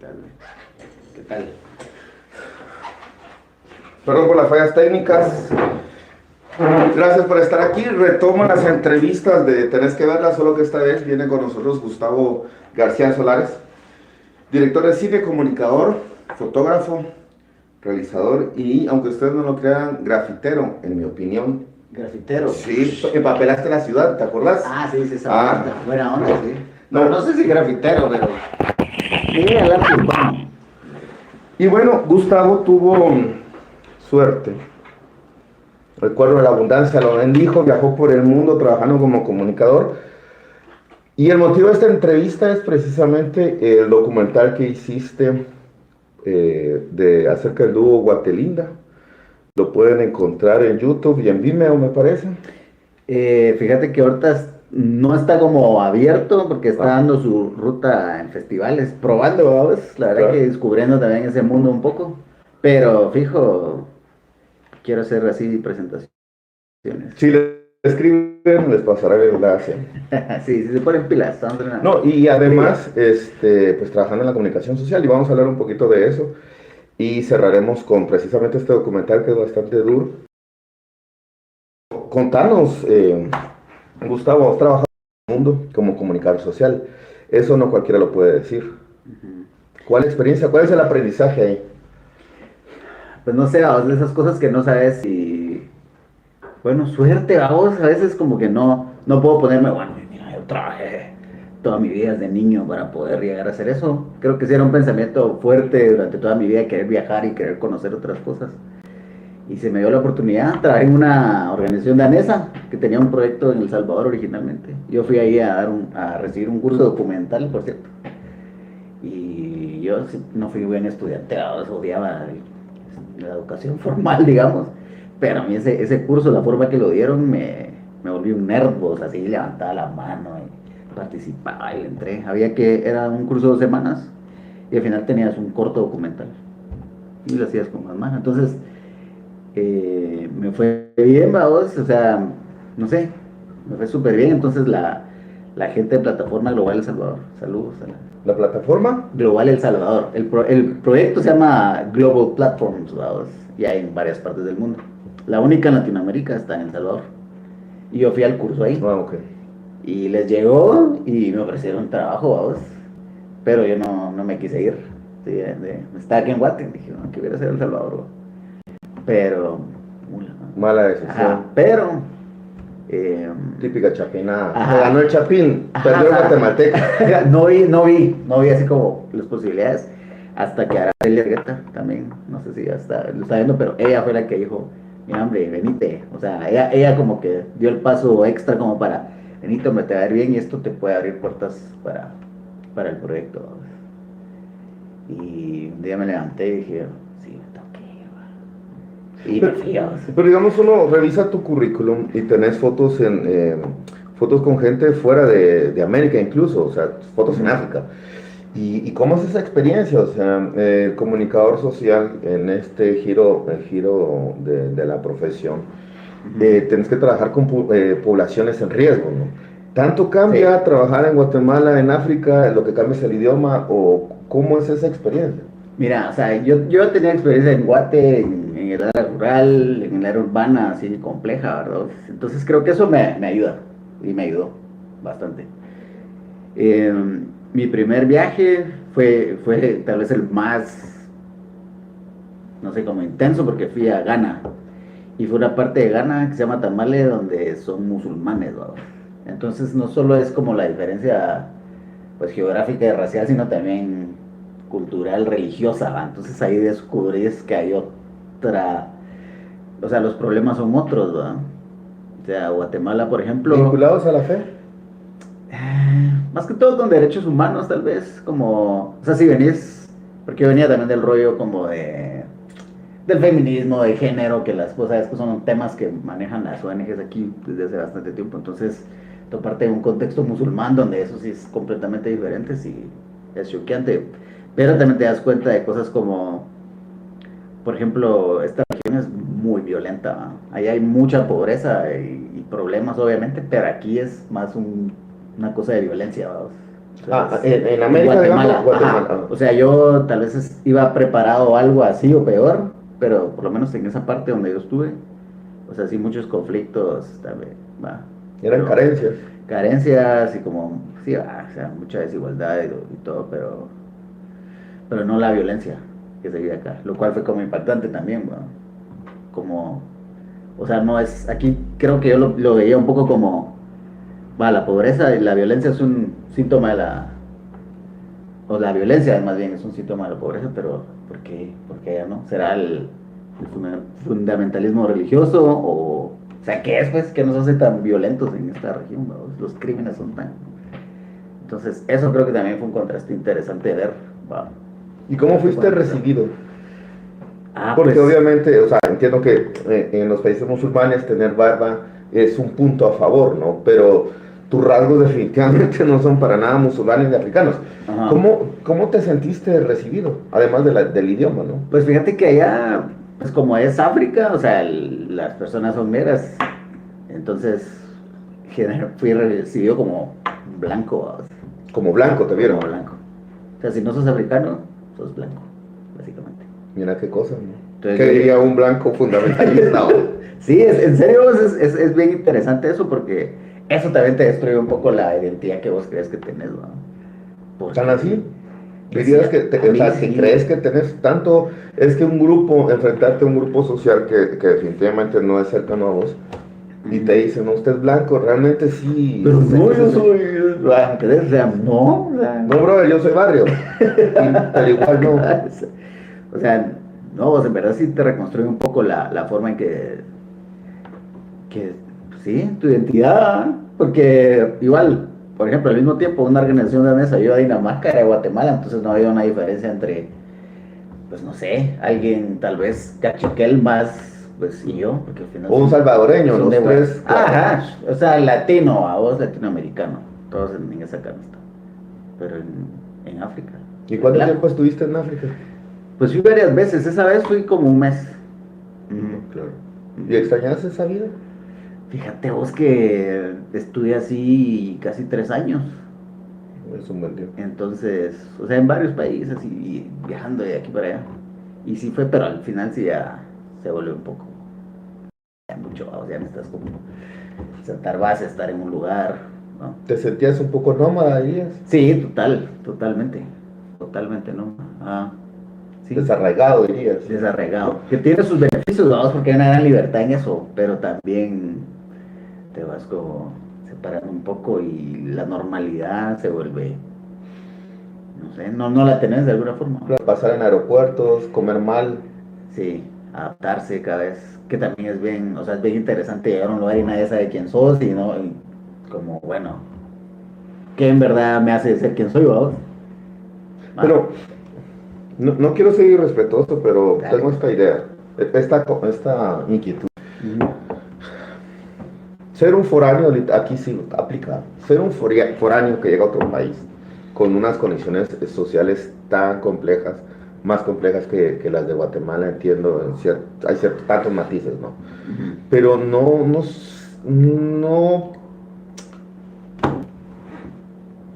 Dale. ¿Qué tal? Perdón por las fallas técnicas. Gracias por estar aquí. Retomo las entrevistas de Tenés que verlas, solo que esta vez viene con nosotros Gustavo García Solares, director de cine, comunicador, fotógrafo, realizador y, aunque ustedes no lo crean, grafitero, en mi opinión. Grafitero. Sí, empapelaste la ciudad, ¿te acuerdas? Sí, sí, esa Ah, buena onda, sí. no. Pero no sé si grafitero, pero. Sí, al arte urbano. Y bueno, Gustavo tuvo suerte. Recuerdo la abundancia, lo bendijo, viajó por el mundo trabajando como comunicador. Y el motivo de esta entrevista es precisamente el documental que hiciste acerca del dúo Guatelinda. Lo pueden encontrar en YouTube y en Vimeo, me parece. Fíjate que ahorita no está como abierto porque está Ah, dando su ruta en festivales, probando, vamos. La verdad que claro. descubriendo también ese mundo un poco. Pero fijo, quiero hacer así presentaciones. Si les escriben, les pasará el enlace. Sí, sí se ponen pilas, estamos en la No, y liga. además, pues trabajando en la comunicación social, y vamos a hablar un poquito de eso. Y cerraremos con precisamente este documental que es bastante duro. Contanos, Gustavo, has trabajado en el mundo como comunicador social. Eso no cualquiera lo puede decir. Ujú. ¿Cuál experiencia, cuál es el aprendizaje ahí? Pues no sé, vamos, de esas cosas que no sabes si. Bueno, suerte, vamos, a veces como que no puedo ponerme, bueno, mira, yo trabajé toda mi vida desde niño para poder llegar a hacer eso. Creo que sí era un pensamiento fuerte durante toda mi vida, querer viajar y querer conocer otras cosas. Y se me dio la oportunidad, trabajé en una organización danesa que tenía un proyecto en El Salvador originalmente. Yo fui ahí a recibir un curso documental, por cierto. Y yo no fui buen estudiante, odiaba la educación formal, digamos. Pero a mí ese curso, la forma que lo dieron, me volví un nerd, pues, así levantaba la mano y participaba y le entré. Era un curso de 2 semanas y al final tenías un corto documental y lo hacías con más mano. Entonces, me fue bien, vamos, o sea, no sé, me fue súper bien. Entonces, la gente de Plataforma Global El Salvador, saludos a la ¿La plataforma? Global El Salvador. El proyecto se llama Global Platforms, vamos, y hay en varias partes del mundo. La única en Latinoamérica está en El Salvador. Y yo fui al curso ahí. Ah, ok. Y les llegó y me ofrecieron trabajo, vamos. Pero yo no me quise ir. Sí, estaba aquí en Guate. Dije, no, que hubiera sido El Salvador, ¿va? Pero. Mala Ajá, decisión. pero. eh, Típica chapinada. Me ajá, ganó el chapín, ajá, perdió el ajá. guatemalteco. No vi así como las posibilidades hasta que Araceli Argueta también, no sé si ya lo está viendo, pero ella fue la que dijo, mira hombre, venite, o sea, ella como que dio el paso extra como para, venite, me te va a ir bien y esto te puede abrir puertas para el proyecto. Y un día me levanté y dije, sí, me tengo que ir, va. Y me Pero, fui, vamos. pero digamos, uno revisa tu currículum y tenés fotos fotos con gente fuera de América incluso, o sea, fotos en África. ¿Y cómo es esa experiencia? O sea, el comunicador social en este giro, el giro de la profesión, tenés que trabajar con poblaciones en riesgo, ¿no? ¿Tanto Sí. cambia trabajar en Guatemala, en África, lo que cambia es el idioma o cómo es esa experiencia? Mira, o sea, yo tenía experiencia en Guate, en el área rural, en el área urbana, así compleja, ¿verdad? Entonces creo que eso me ayuda y me ayudó bastante. Eh, Mi primer viaje fue tal vez el más, no sé, como intenso porque fui a Ghana. Y fue una parte de Ghana que se llama Tamale donde son musulmanes, ¿verdad? Entonces no solo es como la diferencia pues geográfica y racial, sino también cultural, religiosa, ¿va? Entonces ahí descubrís que hay otra, o sea, los problemas son otros, ¿va? O sea, Guatemala, por ejemplo, ¿Vinculados a la fe? más que todo con derechos humanos, tal vez, como, o sea, si venís, porque yo venía también del rollo como del feminismo, de género, que las cosas que son temas que manejan las ONGs aquí desde hace bastante tiempo. Entonces, toparte en un contexto musulmán donde eso sí es completamente diferente, sí es choqueante. Pero también te das cuenta de cosas como, por ejemplo, esta región es muy violenta, ¿va? Ahí hay mucha pobreza y problemas, obviamente, pero aquí es más una cosa de violencia, ¿va? En América, Guatemala, digamos, Guatemala. ajá. O sea, yo tal vez iba preparado a algo así o peor, pero por lo menos en esa parte donde yo estuve, o sea, sí muchos conflictos también, va. Eran Pero carencias. carencias y como, sí, va, o sea, mucha desigualdad y todo, pero no la violencia que se vive acá, lo cual fue como impactante también, va. Como, o sea, no es, aquí creo que yo lo veía un poco como, va, la pobreza y la violencia es un síntoma de o la violencia más bien es un síntoma de la pobreza, pero ¿por qué ya no? ¿Será el fundamentalismo religioso o sea, qué es pues que nos hace tan violentos en esta región, ¿no? Los crímenes son tan... Entonces, eso creo que también fue un contraste interesante de ver, ¿va? ¿Y cómo fuiste Bueno, recibido? pues, Porque obviamente, o sea, entiendo que en los países musulmanes tener barba es un punto a favor, ¿no? Pero tus rasgos definitivamente no son para nada musulmanes ni africanos. ajá. ¿Cómo te sentiste recibido? Además del idioma, ¿no? Pues fíjate que allá, pues como es África, o sea, las personas son negras, entonces fui recibido como blanco, ¿va? Como blanco te Como vieron. blanco. O sea, si no sos africano, sos blanco, básicamente. Mira qué cosa, ¿no? Entonces ¿Qué yo diría dije, un blanco fundamentalista? sí, en serio, es bien interesante eso porque eso también te destruye un poco la identidad que vos crees que tenés, ¿no? ¿Tan Porque, así? pues sí, Dirías que, a o mí sea, que sí. crees que tenés tanto, es que un grupo, enfrentarte a un grupo social que definitivamente no es cercano a vos, y te Ujú. dicen, no, usted es blanco, realmente sí, Pero no, yo sentís ese... soy, ¿entendés? O sea, no, o sea, No, brother, yo soy barrio, pero igual no. o sea, no, vos en verdad sí te reconstruye un poco la forma en que, sí, tu identidad, porque igual, por ejemplo, al mismo tiempo una organización danesa iba a Dinamarca, era de Guatemala, entonces no había una diferencia entre, pues no sé, alguien tal vez cachiquel más, pues y yo, porque al final O un salvadoreño, son de los tres, claro. ajá, o sea, latino, a vos latinoamericano, todos en esa canasta, pero en África, ¿Y en cuánto blanco. tiempo estuviste en África? Pues fui varias veces, esa vez fui como un mes. Ujú, Claro. ¿Y ujú. extrañas esa vida? Fíjate vos que estuve así casi 3 años. Es un buen tiempo. Entonces, o sea, en varios países y viajando de aquí para allá. Y sí fue, pero al final sí ya se volvió un poco, ya mucho, o sea, necesitas como sentar base, estar en un lugar, ¿no? ¿Te sentías un poco nómada, dirías? Sí, totalmente, totalmente, ¿no? Ah, sí, Desarraigado, dirías. desarraigado. Que tiene sus beneficios, vamos, porque hay una gran libertad en eso, pero también te vas como separando un poco y la normalidad se vuelve, no sé, no la tenés de alguna forma. Pasar en aeropuertos, comer mal. Sí, adaptarse cada vez, que también es bien, o sea, es bien interesante llegar a un lugar y nadie sabe quién sos y no, y como, bueno, ¿qué en verdad me hace ser quien soy vos? Va, Pero no quiero ser irrespetuoso, pero dale. tengo esta idea, esta inquietud. Ujú, Ser un foráneo, aquí sí aplica, ser un foráneo que llega a otro país con unas condiciones sociales tan complejas, más complejas que las de Guatemala, entiendo, hay ciertos tantos matices, ¿no? ujú. Pero no,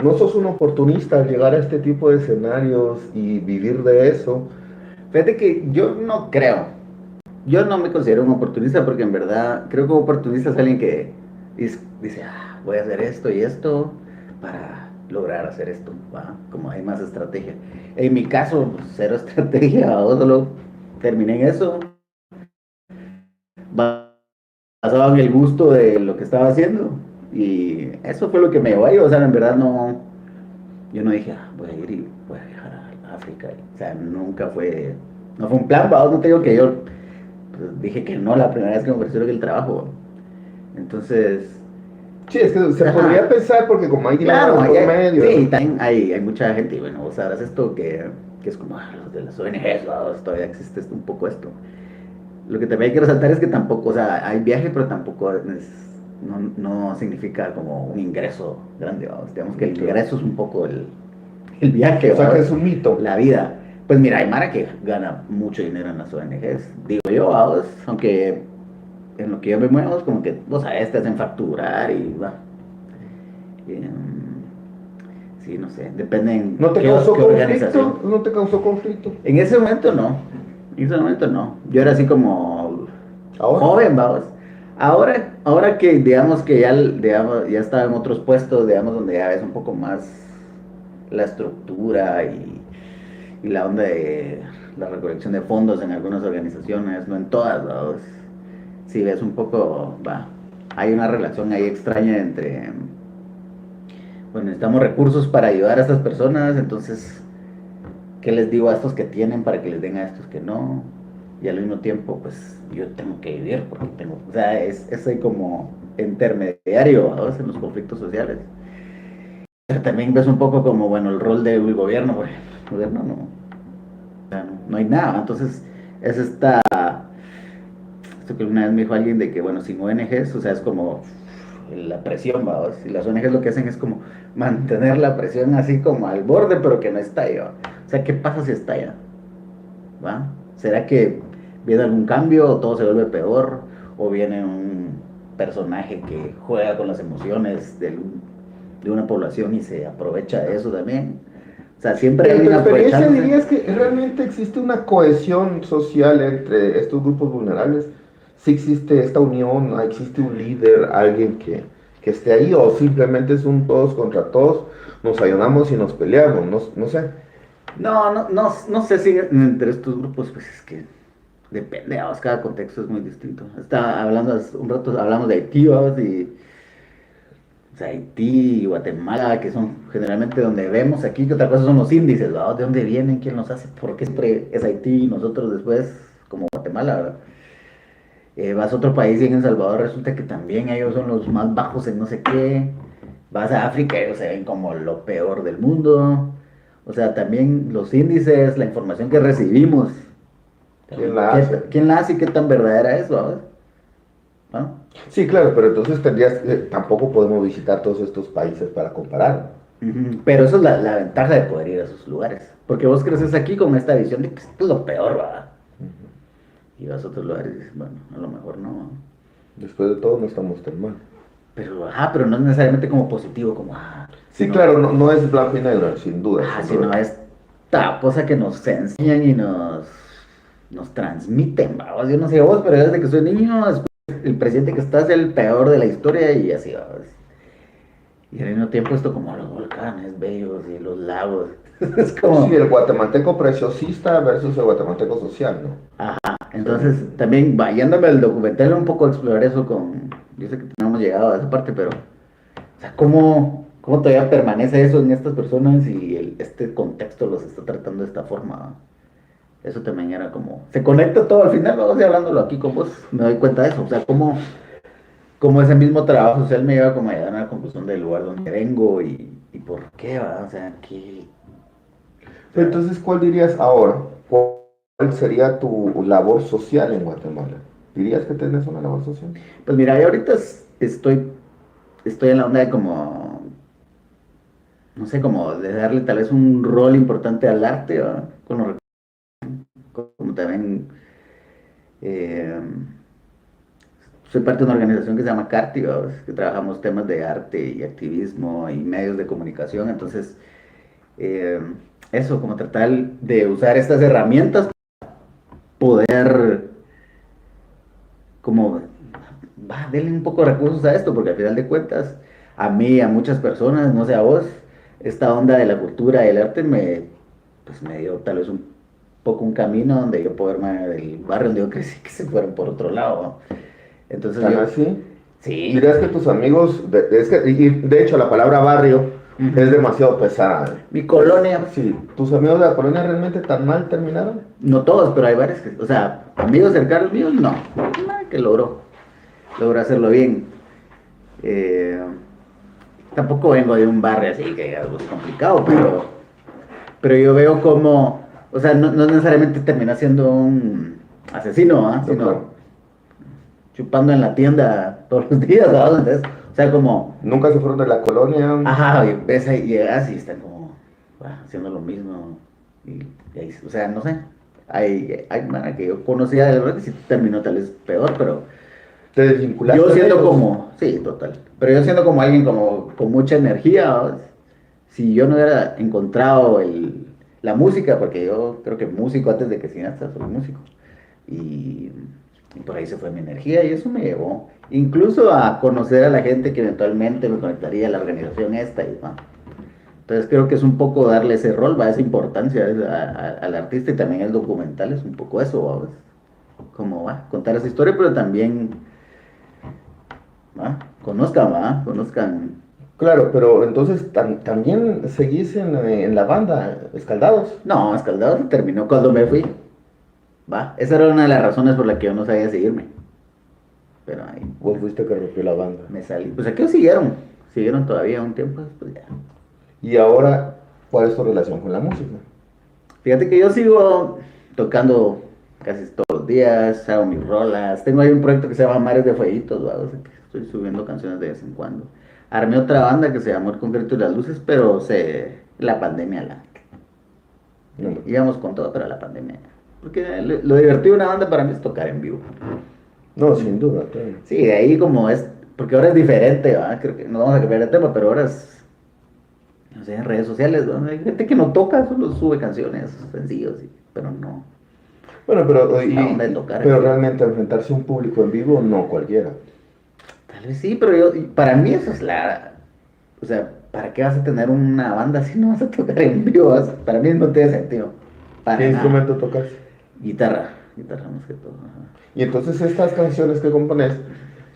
no sos un oportunista al llegar a este tipo de escenarios y vivir de eso. Fíjate que yo no creo, yo no me considero un oportunista porque en verdad creo que un oportunista es alguien que dice, voy a hacer esto y esto para lograr hacer esto, ¿va? Como hay más estrategia. En mi caso, pues, cero estrategia, o solo terminé en eso, basado en el gusto de lo que estaba haciendo y eso fue lo que me llevó ahí, o sea, en verdad no, yo no dije, voy a ir y voy a viajar a África, o sea, nunca fue, no fue un plan, ¿va? No te digo que yo pues, dije que no la primera vez que me ofrecieron el trabajo. Entonces, Sí, es que se podría ajá, pensar porque como hay dinero claro, de por medio. sí, también hay mucha gente, y bueno, vos sabrás esto que es como los de las ONGs, ¿no? Todavía existe un poco esto. Lo que también hay que resaltar es que tampoco, o sea, hay viaje, pero tampoco no significa como un ingreso grande, vamos. Digamos que el Claro. ingreso es un poco el viaje, O sea que vamos, es un mito. la vida. Pues mira, hay Mara que gana mucho dinero en las ONGs, digo yo, vamos, aunque en lo que yo me muevo es como que, vos sabes, te hacen facturar y va. Sí, no sé, depende en ¿No te qué, causó qué conflicto? organización. ¿No te causó conflicto? En ese momento no, en ese momento no. Yo era así como Ahora. joven, vamos. Ahora que digamos que ya, digamos, ya estaba en otros puestos, digamos, donde ya ves un poco más la estructura y la onda de la recolección de fondos en algunas organizaciones, no en todas, vamos. Si ves un poco, va, hay una relación ahí extraña entre, bueno, necesitamos recursos para ayudar a estas personas, entonces, ¿qué les digo a estos que tienen para que les den a estos que no? Y al mismo tiempo, pues yo tengo que vivir porque tengo, o sea, es ahí como intermediario, ¿no? En los conflictos sociales. Pero también ves un poco como, bueno, el rol del gobierno, pues, el gobierno no, o sea, no hay nada, entonces es esto que una vez me dijo alguien de que, bueno, sin ONGs, o sea, es como la presión, vamos, y las ONGs lo que hacen es como mantener la presión así como al borde, pero que no estalle, ¿va? O sea, ¿qué pasa si estalla? ¿Va? ¿Será que viene algún cambio o todo se vuelve peor? ¿O viene un personaje que juega con las emociones de una población y se aprovecha de eso también? O sea, siempre hay En tu alguien experiencia aprovechándose. dirías que realmente existe una cohesión social entre estos grupos vulnerables. Si existe esta unión, existe un líder, alguien que esté ahí, o simplemente es un todos contra todos, nos ayudamos y nos peleamos, no sé. No sé si entre estos grupos, pues es que depende, vamos, cada contexto es muy distinto. Estaba hablando hace un rato, hablamos de Haití, vamos, y o sea, Haití y Guatemala, que son generalmente donde vemos aquí, que otra cosa son los índices, ¿verdad? ¿De dónde vienen? ¿Quién los hace? ¿Por qué siempre es Haití y nosotros después como Guatemala, ¿verdad? Vas a otro país y en El Salvador resulta que también ellos son los más bajos en no sé qué. Vas a África, ellos se ven como lo peor del mundo. O sea, también los índices, la información que recibimos, ¿Quién también, la hace? ¿quién la hace y qué tan verdadera es, ¿verdad? ¿No? Sí, claro, pero entonces tampoco podemos visitar todos estos países para comparar. Ujú. Pero eso es la ventaja de poder ir a esos lugares. Porque vos creces aquí con esta visión de que esto es lo peor, ¿verdad? Y vas a otros lugares y dices, bueno, a lo mejor no. Después de todo, no estamos tan mal. Pero, pero no es necesariamente como positivo, como, Sí, sino, claro, no es blanco y negro, sin duda. sino esta cosa que nos enseñan y nos transmiten, vamos. Yo no sé vos, pero desde que soy niño, el presidente que está es el peor de la historia y así, vamos. Y al mismo tiempo esto como los volcanes bellos y los lagos. Es Sí, como, el guatemalteco preciosista versus el guatemalteco social, ¿no? entonces, también vayándome al documental un poco a explorar eso con, yo sé que no hemos llegado a esa parte, pero, o sea, ¿cómo todavía permanece eso en estas personas y este contexto los está tratando de esta forma? Eso también era como, se conecta todo al final, vamos a hablándolo aquí con vos, me doy cuenta de eso, o sea, cómo ese mismo trabajo social me lleva como a llegar a la conclusión del lugar donde vengo y por qué, ¿va? O sea, o Pero sea, entonces, ¿cuál dirías ahora? ¿Cuál sería tu labor social en Guatemala? ¿Dirías que tenés una labor social? pues mira, yo ahorita estoy en la onda de como no sé, como de darle tal vez un rol importante al arte, ¿va? Como también eh, soy parte de una organización que se llama CARTI, ¿va? Que trabajamos temas de arte y activismo y medios de comunicación, entonces eh, eso, como tratar de usar estas herramientas, poder como, denle un poco de recursos a esto, porque al final de cuentas, a mí, a muchas personas, no sé a vos, esta onda de la cultura y el arte pues me dio tal vez un poco un camino donde yo puedo verme del barrio donde yo crecí que se fueron por otro lado, ¿no? Entonces ¿Tan yo, así? sí, ¿Dirías que tus amigos, y de hecho la palabra barrio es ujú. demasiado pesada? Mi colonia, Sí, ¿tus amigos de la colonia realmente tan mal terminaron? no todos, pero hay varios que, o sea, amigos cercanos míos, no, nada que logró hacerlo bien. Eh, Tampoco vengo de un barrio así que algo es complicado, pero yo veo como, o sea, no necesariamente termina siendo un asesino, ¿ah? No, Sino claro. chupando en la tienda todos los días, ¿sabes? Entonces, o sea, como, Nunca se fueron de la colonia. ajá, y ves ahí, llegas y están como haciendo lo mismo, y ahí, o sea, no sé, hay mana que yo conocía de verdad que sí terminó tal vez peor, pero Te yo desvinculaste de siendo ellos. como, sí, total, pero yo siendo como alguien como con mucha energía, ¿sabes? si yo no hubiera encontrado la música, porque yo creo que músico antes de que cineasta soy músico, y, y por ahí se fue mi energía y eso me llevó incluso a conocer a la gente que eventualmente me conectaría a la organización esta y va. Entonces creo que es un poco darle ese rol, va, esa importancia al artista y también el documental es un poco eso, ¿va? Como va, contar esa historia, pero también ¿va? Conozcan. Claro, pero entonces también seguís en la banda, Escaldados. No, Escaldado se terminó cuando me fui, va. Esa era una de las razones por la que yo no sabía seguirme. Pero ahí Vos fuiste que rompió la banda. me salí. Pues aquí siguieron todavía un tiempo después ya. Y ahora, ¿cuál es tu relación con la música? Fíjate que yo sigo tocando casi todos los días, hago mis rolas. Tengo ahí un proyecto que se llama Mares de Fueguitos, ¿va? O sea, que estoy subiendo canciones de vez en cuando. Armé otra banda que se llamó El Concreto y las Luces, pero la pandemia No, íbamos con todo, pero la pandemia. Porque lo divertido de una banda para mí es tocar en vivo. no, sin duda, claro. Sí, de ahí como es, porque ahora es diferente, ¿va? Creo que no vamos a cambiar de tema, pero ahora es, no sé, en redes sociales, ¿no? Hay gente que no toca, solo sube canciones, sencillos, pero no. Bueno, La onda de tocar. pero realmente enfrentarse a un público en vivo, no cualquiera. Tal vez sí, pero para mí eso es o sea, ¿para qué vas a tener una banda si no vas a tocar en vivo? Para mí no tiene sentido. Para ¿Qué nada. instrumento tocas? Guitarra más que todo. Ajá. Y entonces estas canciones que compones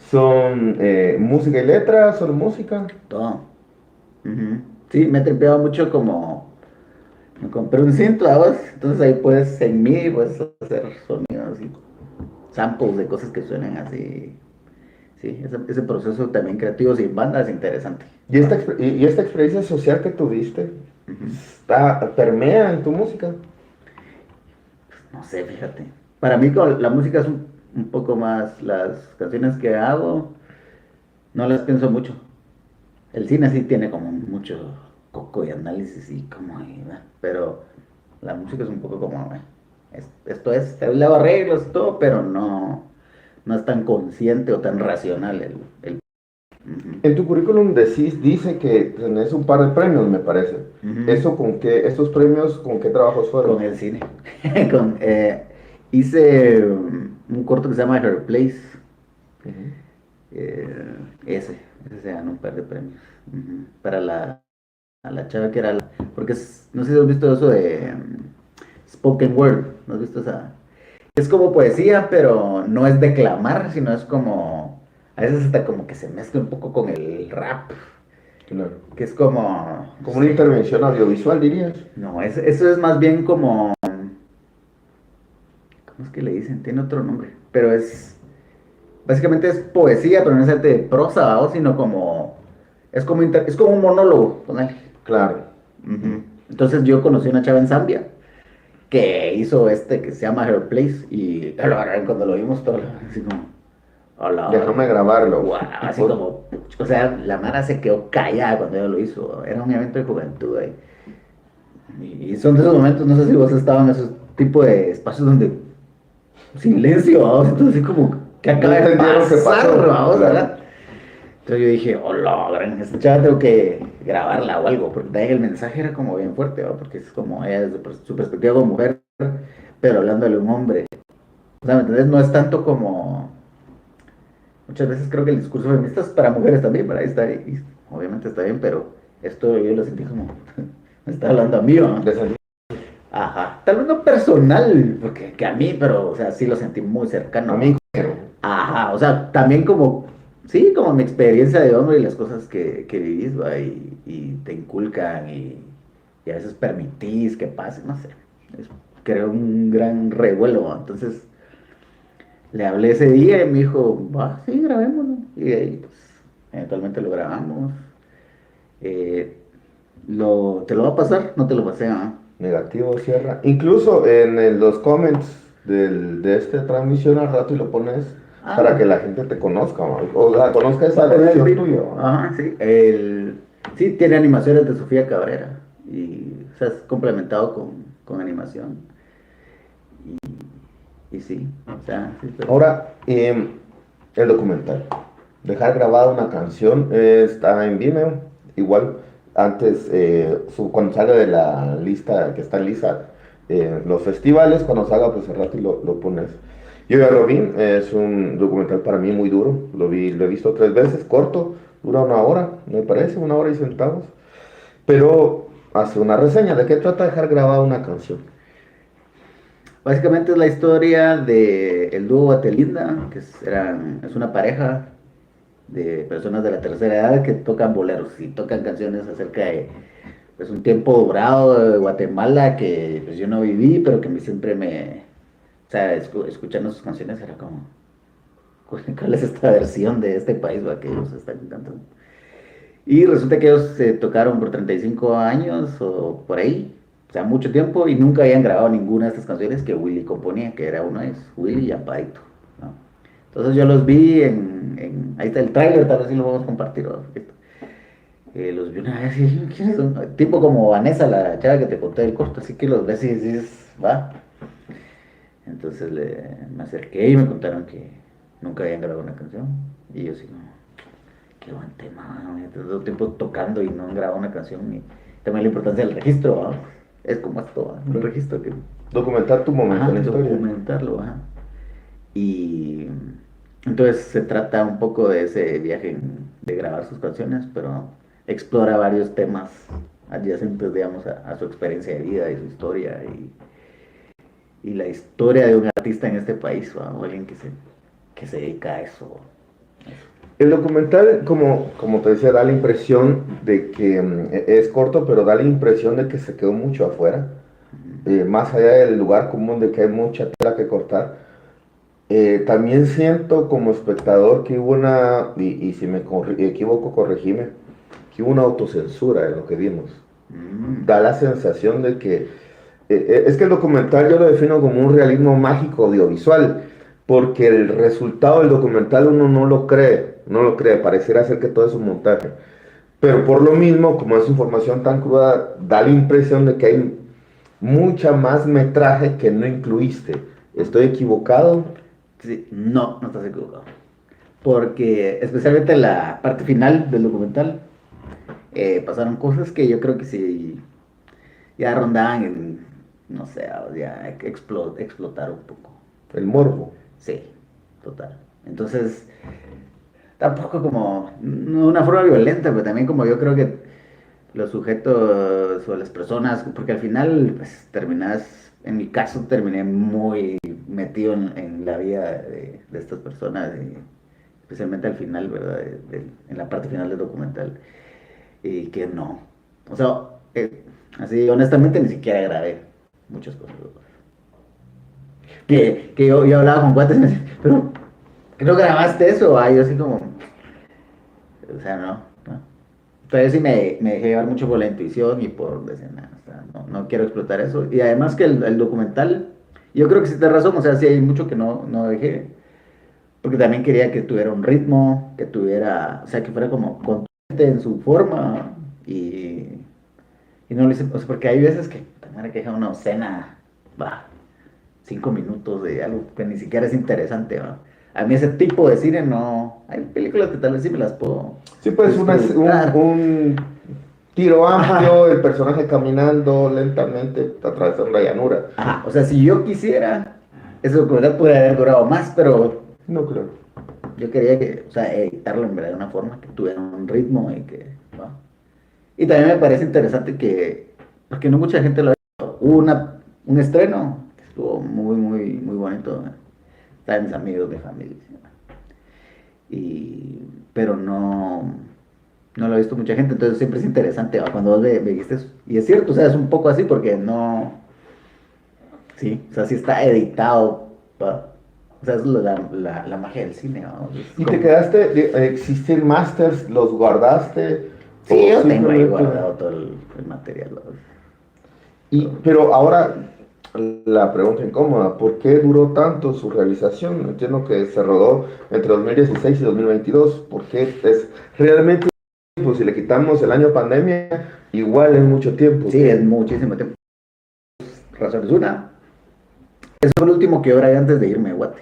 son música y letra, solo música. Todo. Ujú. Sí, me he tripeado mucho como, me compré un cinto, ¿sabes? Entonces ahí puedes, en MIDI, puedes hacer sonidos y samples de cosas que suenan así. Sí, ese proceso también creativo sin banda es interesante. Y esta experiencia social que tuviste Ujú. permea en tu música. No sé, fíjate. Para mí la música es un poco más, las canciones que hago, no las pienso mucho. El cine sí tiene como mucho coco y análisis y como ahí, ¿verdad? Pero la música es un poco como, esto es, le hago arreglos y todo, pero no es tan consciente o tan racional ujú, En tu currículum dice que tenés un par de premios, me parece. ujú, ¿Estos premios con qué trabajos fueron? con el cine. Hice un corto que se llama Her Place. Ujú. Ese se ganó un par de premios. Ujú. A la chava que era porque no sé si has visto eso de spoken word, ¿no has visto esa? Es como poesía, pero no es declamar, sino es como, a veces hasta como que se mezcla un poco con el rap, Claro. que es como, no Como una sé, intervención audiovisual, dirías. no, eso es más bien como, ¿cómo es que le dicen? Tiene otro nombre, pero básicamente es poesía, pero no es arte de prosa, ¿o? Sino como, es como un monólogo, ponele. Claro. Ujú. Entonces yo conocí una chava en Zambia que hizo que se llama Her Place y cuando lo vimos todo así como, hola, Déjame grabarlo. wow, así como, o sea, la Mara se quedó callada cuando ella lo hizo, era un evento de juventud ahí. Y son de esos momentos, no sé si vos estabas en esos tipos de espacios donde silencio, vamos, entonces así como que No acaba de entendieron qué pasar, pasó. vamos, Claro. ¿verdad? Entonces yo dije, hola, gran, esta chava tengo que grabarla o algo, porque también el mensaje era como bien fuerte, ¿va? Porque es como ella desde su perspectiva como mujer, pero hablándole a un hombre. O sea, ¿me entendés? No es tanto como, muchas veces creo que el discurso feminista es para mujeres también, ¿verdad? Ahí está, y obviamente está bien, pero esto yo lo sentí como, me está hablando a mí, ¿va? De salir. Ajá, tal vez no personal, porque que a mí, pero, o sea, sí lo sentí muy cercano. Amigo. Ajá, o sea, también como, sí, como mi experiencia de hombre y las cosas que vivís, ¿va? Y te inculcan y a veces permitís que pase, no sé. Creo un gran revuelo, ¿va? Entonces, le hablé ese día y me dijo, va, sí, grabémoslo. Y de ahí, pues, eventualmente lo grabamos. Eh, ¿Te lo va a pasar? No te lo pasé, ¿ah? Negativo, cierra. Incluso en los comments de esta transmisión al rato y lo pones para Ah, que la gente te conozca, ¿no? O sea, conozca va esa a poner el versión beat. tuya. ¿No? Ajá, sí. Sí, tiene animaciones de Sofía Cabrera. Y, o sea, es complementado con animación. Y sí, o sea, sí, Ahora, el documental. Dejar grabada una canción está en Vimeo. Igual, antes, cuando salga de la lista que está lista, los festivales, cuando salga, pues al rato lo pones. Yo ya lo vi, es un documental para mí muy duro, lo he visto 3 veces, corto, dura 1 hora, me parece, 1 hora y centavos, pero hace una reseña de qué trata dejar grabada una canción. Básicamente es la historia de el dúo Batelinda, que es una pareja de personas de la tercera edad que tocan boleros y tocan canciones acerca de pues, un tiempo dorado de Guatemala que pues, yo no viví, pero que siempre o sea, escuchando sus canciones era como, ¿cuál es esta versión de este país va, que ellos están cantando? Y resulta que ellos se tocaron por 35 años o por ahí, o sea, mucho tiempo y nunca habían grabado ninguna de estas canciones que Willy componía, que era uno de ellos, Willy y Amparito, ¿no? Entonces yo los vi ahí está el tráiler, tal vez sí lo vamos a compartir. ¿No? Los vi una vez y dije, ¿quiénes son? Tipo como Vanessa, la chava que te conté del corto, así que los ves y dices, va. Entonces me acerqué y me contaron que nunca habían grabado una canción. Y yo así, no, qué buen tema, ¿no? Todo el tiempo tocando y no han grabado una canción. Y también la importancia del registro, ¿no? Es como esto, ¿no? Un registro que... Documentar tu momento Ajá, en la historia. documentarlo, ajá. Y entonces se trata un poco de ese viaje de grabar sus canciones, pero explora varios temas adyacentes, digamos, a su experiencia de vida y su historia y la historia de un artista en este país, o alguien que se dedica a eso. El documental, como te decía, da la impresión de que es corto, pero da la impresión de que se quedó mucho afuera, más allá del lugar común de que hay mucha tela que cortar. También siento como espectador que hubo y si me equivoco, corregime, que hubo una autocensura en lo que vimos. Da la sensación de que, es que el documental yo lo defino como un realismo mágico audiovisual, porque el resultado del documental uno no lo cree, pareciera ser que todo es un montaje. Pero por lo mismo, como es información tan cruda, da la impresión de que hay mucha más metraje que no incluiste. ¿Estoy equivocado? Sí, no, no estás equivocado. Porque especialmente en la parte final del documental pasaron cosas que yo creo que sí ya rondaban en, no sé, ya explotar un poco. El morbo. Sí, total. Entonces, tampoco como, no de una forma violenta, pero también como yo creo que los sujetos o las personas, porque al final, pues terminas, en mi caso terminé muy metido en la vida de estas personas, y especialmente al final, ¿verdad? En la parte final del documental, y que no. O sea, así honestamente ni siquiera grabé muchas cosas. Que yo hablaba con cuates y me decían, pero ¿qué no grabaste eso? Yo así como, o sea, no. Entonces sí me dejé llevar mucho por la intuición y por decir, "Nah, o sea, no quiero explotar eso". Y además que el documental, yo creo que sí tienes razón, o sea, sí hay mucho que no dejé, porque también quería que tuviera un ritmo, que tuviera, o sea, que fuera como contundente en su forma y, y no lo hice, o sea, porque hay veces que también que deja una escena, va, 5 minutos de algo que ni siquiera es interesante, ¿va? A mí ese tipo de cine no, hay películas que tal vez sí me las puedo Sí, pues disfrutar. un tiro Ajá. amplio, el personaje caminando lentamente atravesando la llanura. Ajá, o sea, si yo quisiera, ese documental puede haber durado más, pero No creo. yo quería que, o sea, editarlo en verdad de una forma que tuviera un ritmo y que, ¿va? Y también me parece interesante que, porque no mucha gente lo ha visto, hubo un estreno que estuvo muy bonito, ¿no? Estaban mis amigos de familia, y, pero no lo ha visto mucha gente, entonces siempre es interesante, ¿va? Cuando vos me dijiste eso. Y es cierto, o sea, es un poco así porque no, sí, o sea, sí está editado, ¿va? O sea, es la magia del cine, vamos. Es ¿Y te como, quedaste, existen masters, los guardaste sí, o yo tengo ahí simplemente... guardado todo el material, ¿va? Pero ahora la pregunta incómoda, ¿por qué duró tanto su realización? Entiendo que se rodó entre 2016 y 2022. ¿Por qué es realmente tiempo? Si le quitamos el año pandemia, igual es mucho tiempo. Sí, es muchísimo tiempo. Razones. Una, eso fue lo último que yo grabé antes de irme a Guate.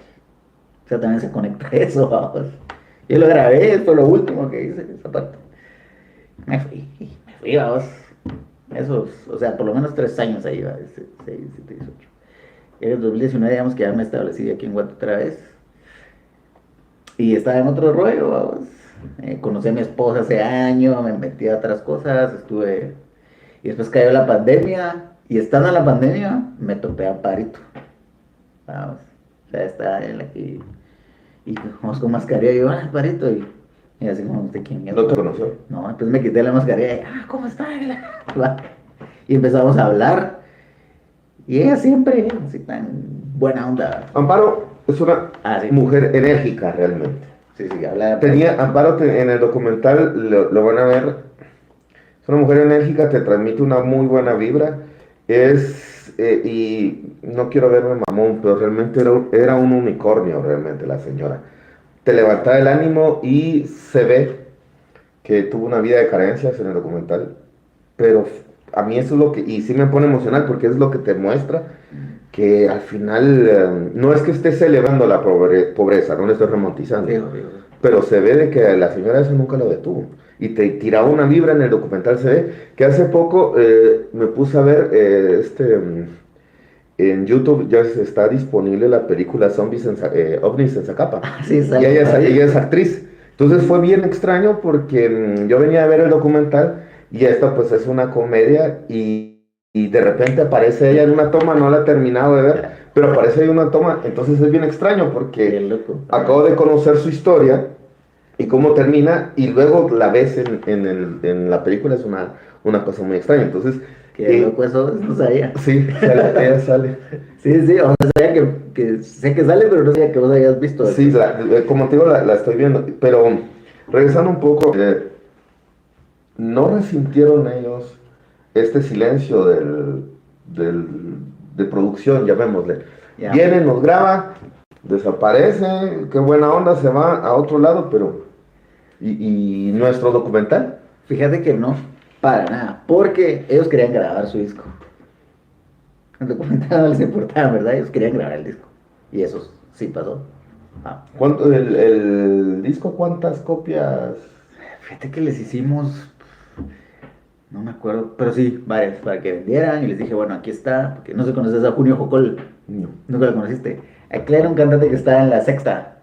O sea, también se conecta eso, vamos. Yo lo grabé, fue lo último que hice, esa parte. Me fui. fui, vamos, esos, o sea, por lo menos 3 años ahí, va, 6, 7, 18. En el 2019, digamos que ya me establecí aquí en Guate otra vez. Y estaba en otro rollo, vamos. Conocí a mi esposa hace años, me metí a otras cosas, estuve. Y después cayó la pandemia, y estando en la pandemia, me topé a Amparito. Vamos. O sea, está en la que. Y vamos con mascarilla, y yo, ah, Amparito, y así como, ¿usted quién es? ¿No te conoció? No, entonces me quité la mascarilla, y, ¿cómo está? Va. Y empezamos a hablar, y ella siempre, así tan buena onda. Amparo es una Sí. mujer enérgica realmente. Sí, sí, habla. Amparo en el documental lo van a ver. Es una mujer enérgica, te transmite una muy buena vibra. Y no quiero verme mamón, pero realmente era un unicornio, realmente, la señora. Te levantaba el ánimo y se ve que tuvo una vida de carencias en el documental. Pero a mí eso es lo que, y sí me pone emocional porque es lo que te muestra que al final no es que estés elevando la pobreza, no le estoy romantizando, Sí, pero se ve de que la señora eso nunca lo detuvo. Y te tiraba una vibra en el documental, se ve que hace poco me puse a ver en YouTube ya está disponible la película OVNIs en Zacapa. sí, Y ella es actriz. Entonces fue bien extraño porque yo venía a ver el documental y esta pues es una comedia y de repente aparece ella en una toma, no la he terminado de ver, pero aparece ahí una toma, entonces es bien extraño Qué porque loco. acabo de conocer su historia y cómo termina y luego la ves en la película, es una cosa muy extraña. Entonces, Qué loco eso, no sabía. sí, ella sale. Sí, sí, o sea, sabía que sé que sale, pero no sabía que vos habías visto Sí, eso. como te digo, la estoy viendo, pero regresando un poco, ¿no resintieron ellos este silencio de producción, llamémosle? Ya. Viene, nos graba, desaparece, qué buena onda, se va a otro lado, pero ¿y nuestro documental? Fíjate que no, para nada, porque ellos querían grabar su disco. El documental no les importaba, ¿verdad? Ellos querían grabar el disco. Y eso sí pasó. Ah. El disco cuántas copias? Fíjate que les hicimos, no me acuerdo, pero sí, varias, para que vendieran. Y les dije, bueno, aquí está, porque no sé si conoces a Junio Jocol. No. Nunca lo conociste. Aquel era un cantante que estaba en La Sexta,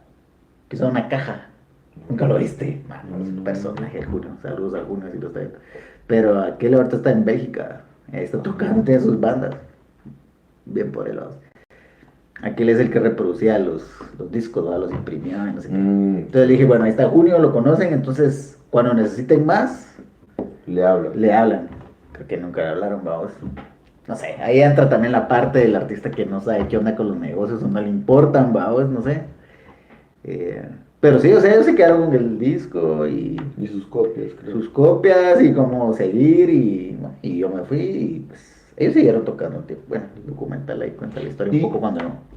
que usaba una caja. Nunca lo viste. Mano, es un personaje, el Junio. Saludos a Junio si lo está viendo. Pero aquel ahorita está en Bélgica. Ahí está tocando, tiene sus bandas. Bien por el lado. Aquel es el que reproducía los discos, ¿verdad? Los imprimía y no sé qué. Entonces le dije, bueno, ahí está Junio, lo conocen, entonces cuando necesiten más, Le hablo. le hablan. Creo que nunca le hablaron, vamos. No sé, ahí entra también la parte del artista que no sabe qué onda con los negocios o no le importan, vamos, no sé. Pero sí, o sea, ellos se quedaron con el disco y sus copias, creo. sus copias y cómo seguir y yo me fui y pues ellos siguieron tocando un tiempo. Bueno, el documental ahí cuenta la historia un poco cuando no.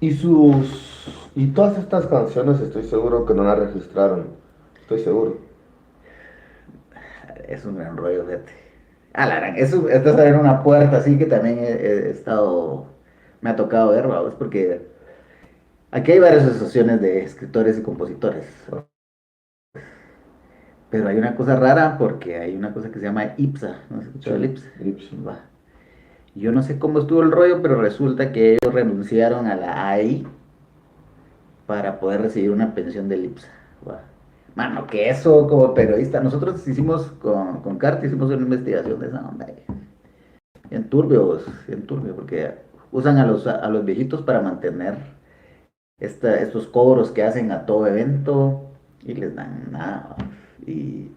Y todas estas canciones estoy seguro que no las registraron. Estoy seguro. Es un gran rollo, fíjate. La gran, eso, estás en una puerta así que también he estado, me ha tocado ver, vamos, porque aquí hay varias asociaciones de escritores y compositores. Pero hay una cosa rara porque hay una cosa que se llama IPSA. ¿No has escuchado el IPSA? Va. Yo no sé cómo estuvo el rollo, pero resulta que ellos renunciaron a la AI para poder recibir una pensión del IPSA. Va. Mano, que eso como periodista, nosotros hicimos con Carti, hicimos una investigación de esa onda. En turbio, porque usan a los viejitos para mantener estos cobros que hacen a todo evento y les dan nada. Y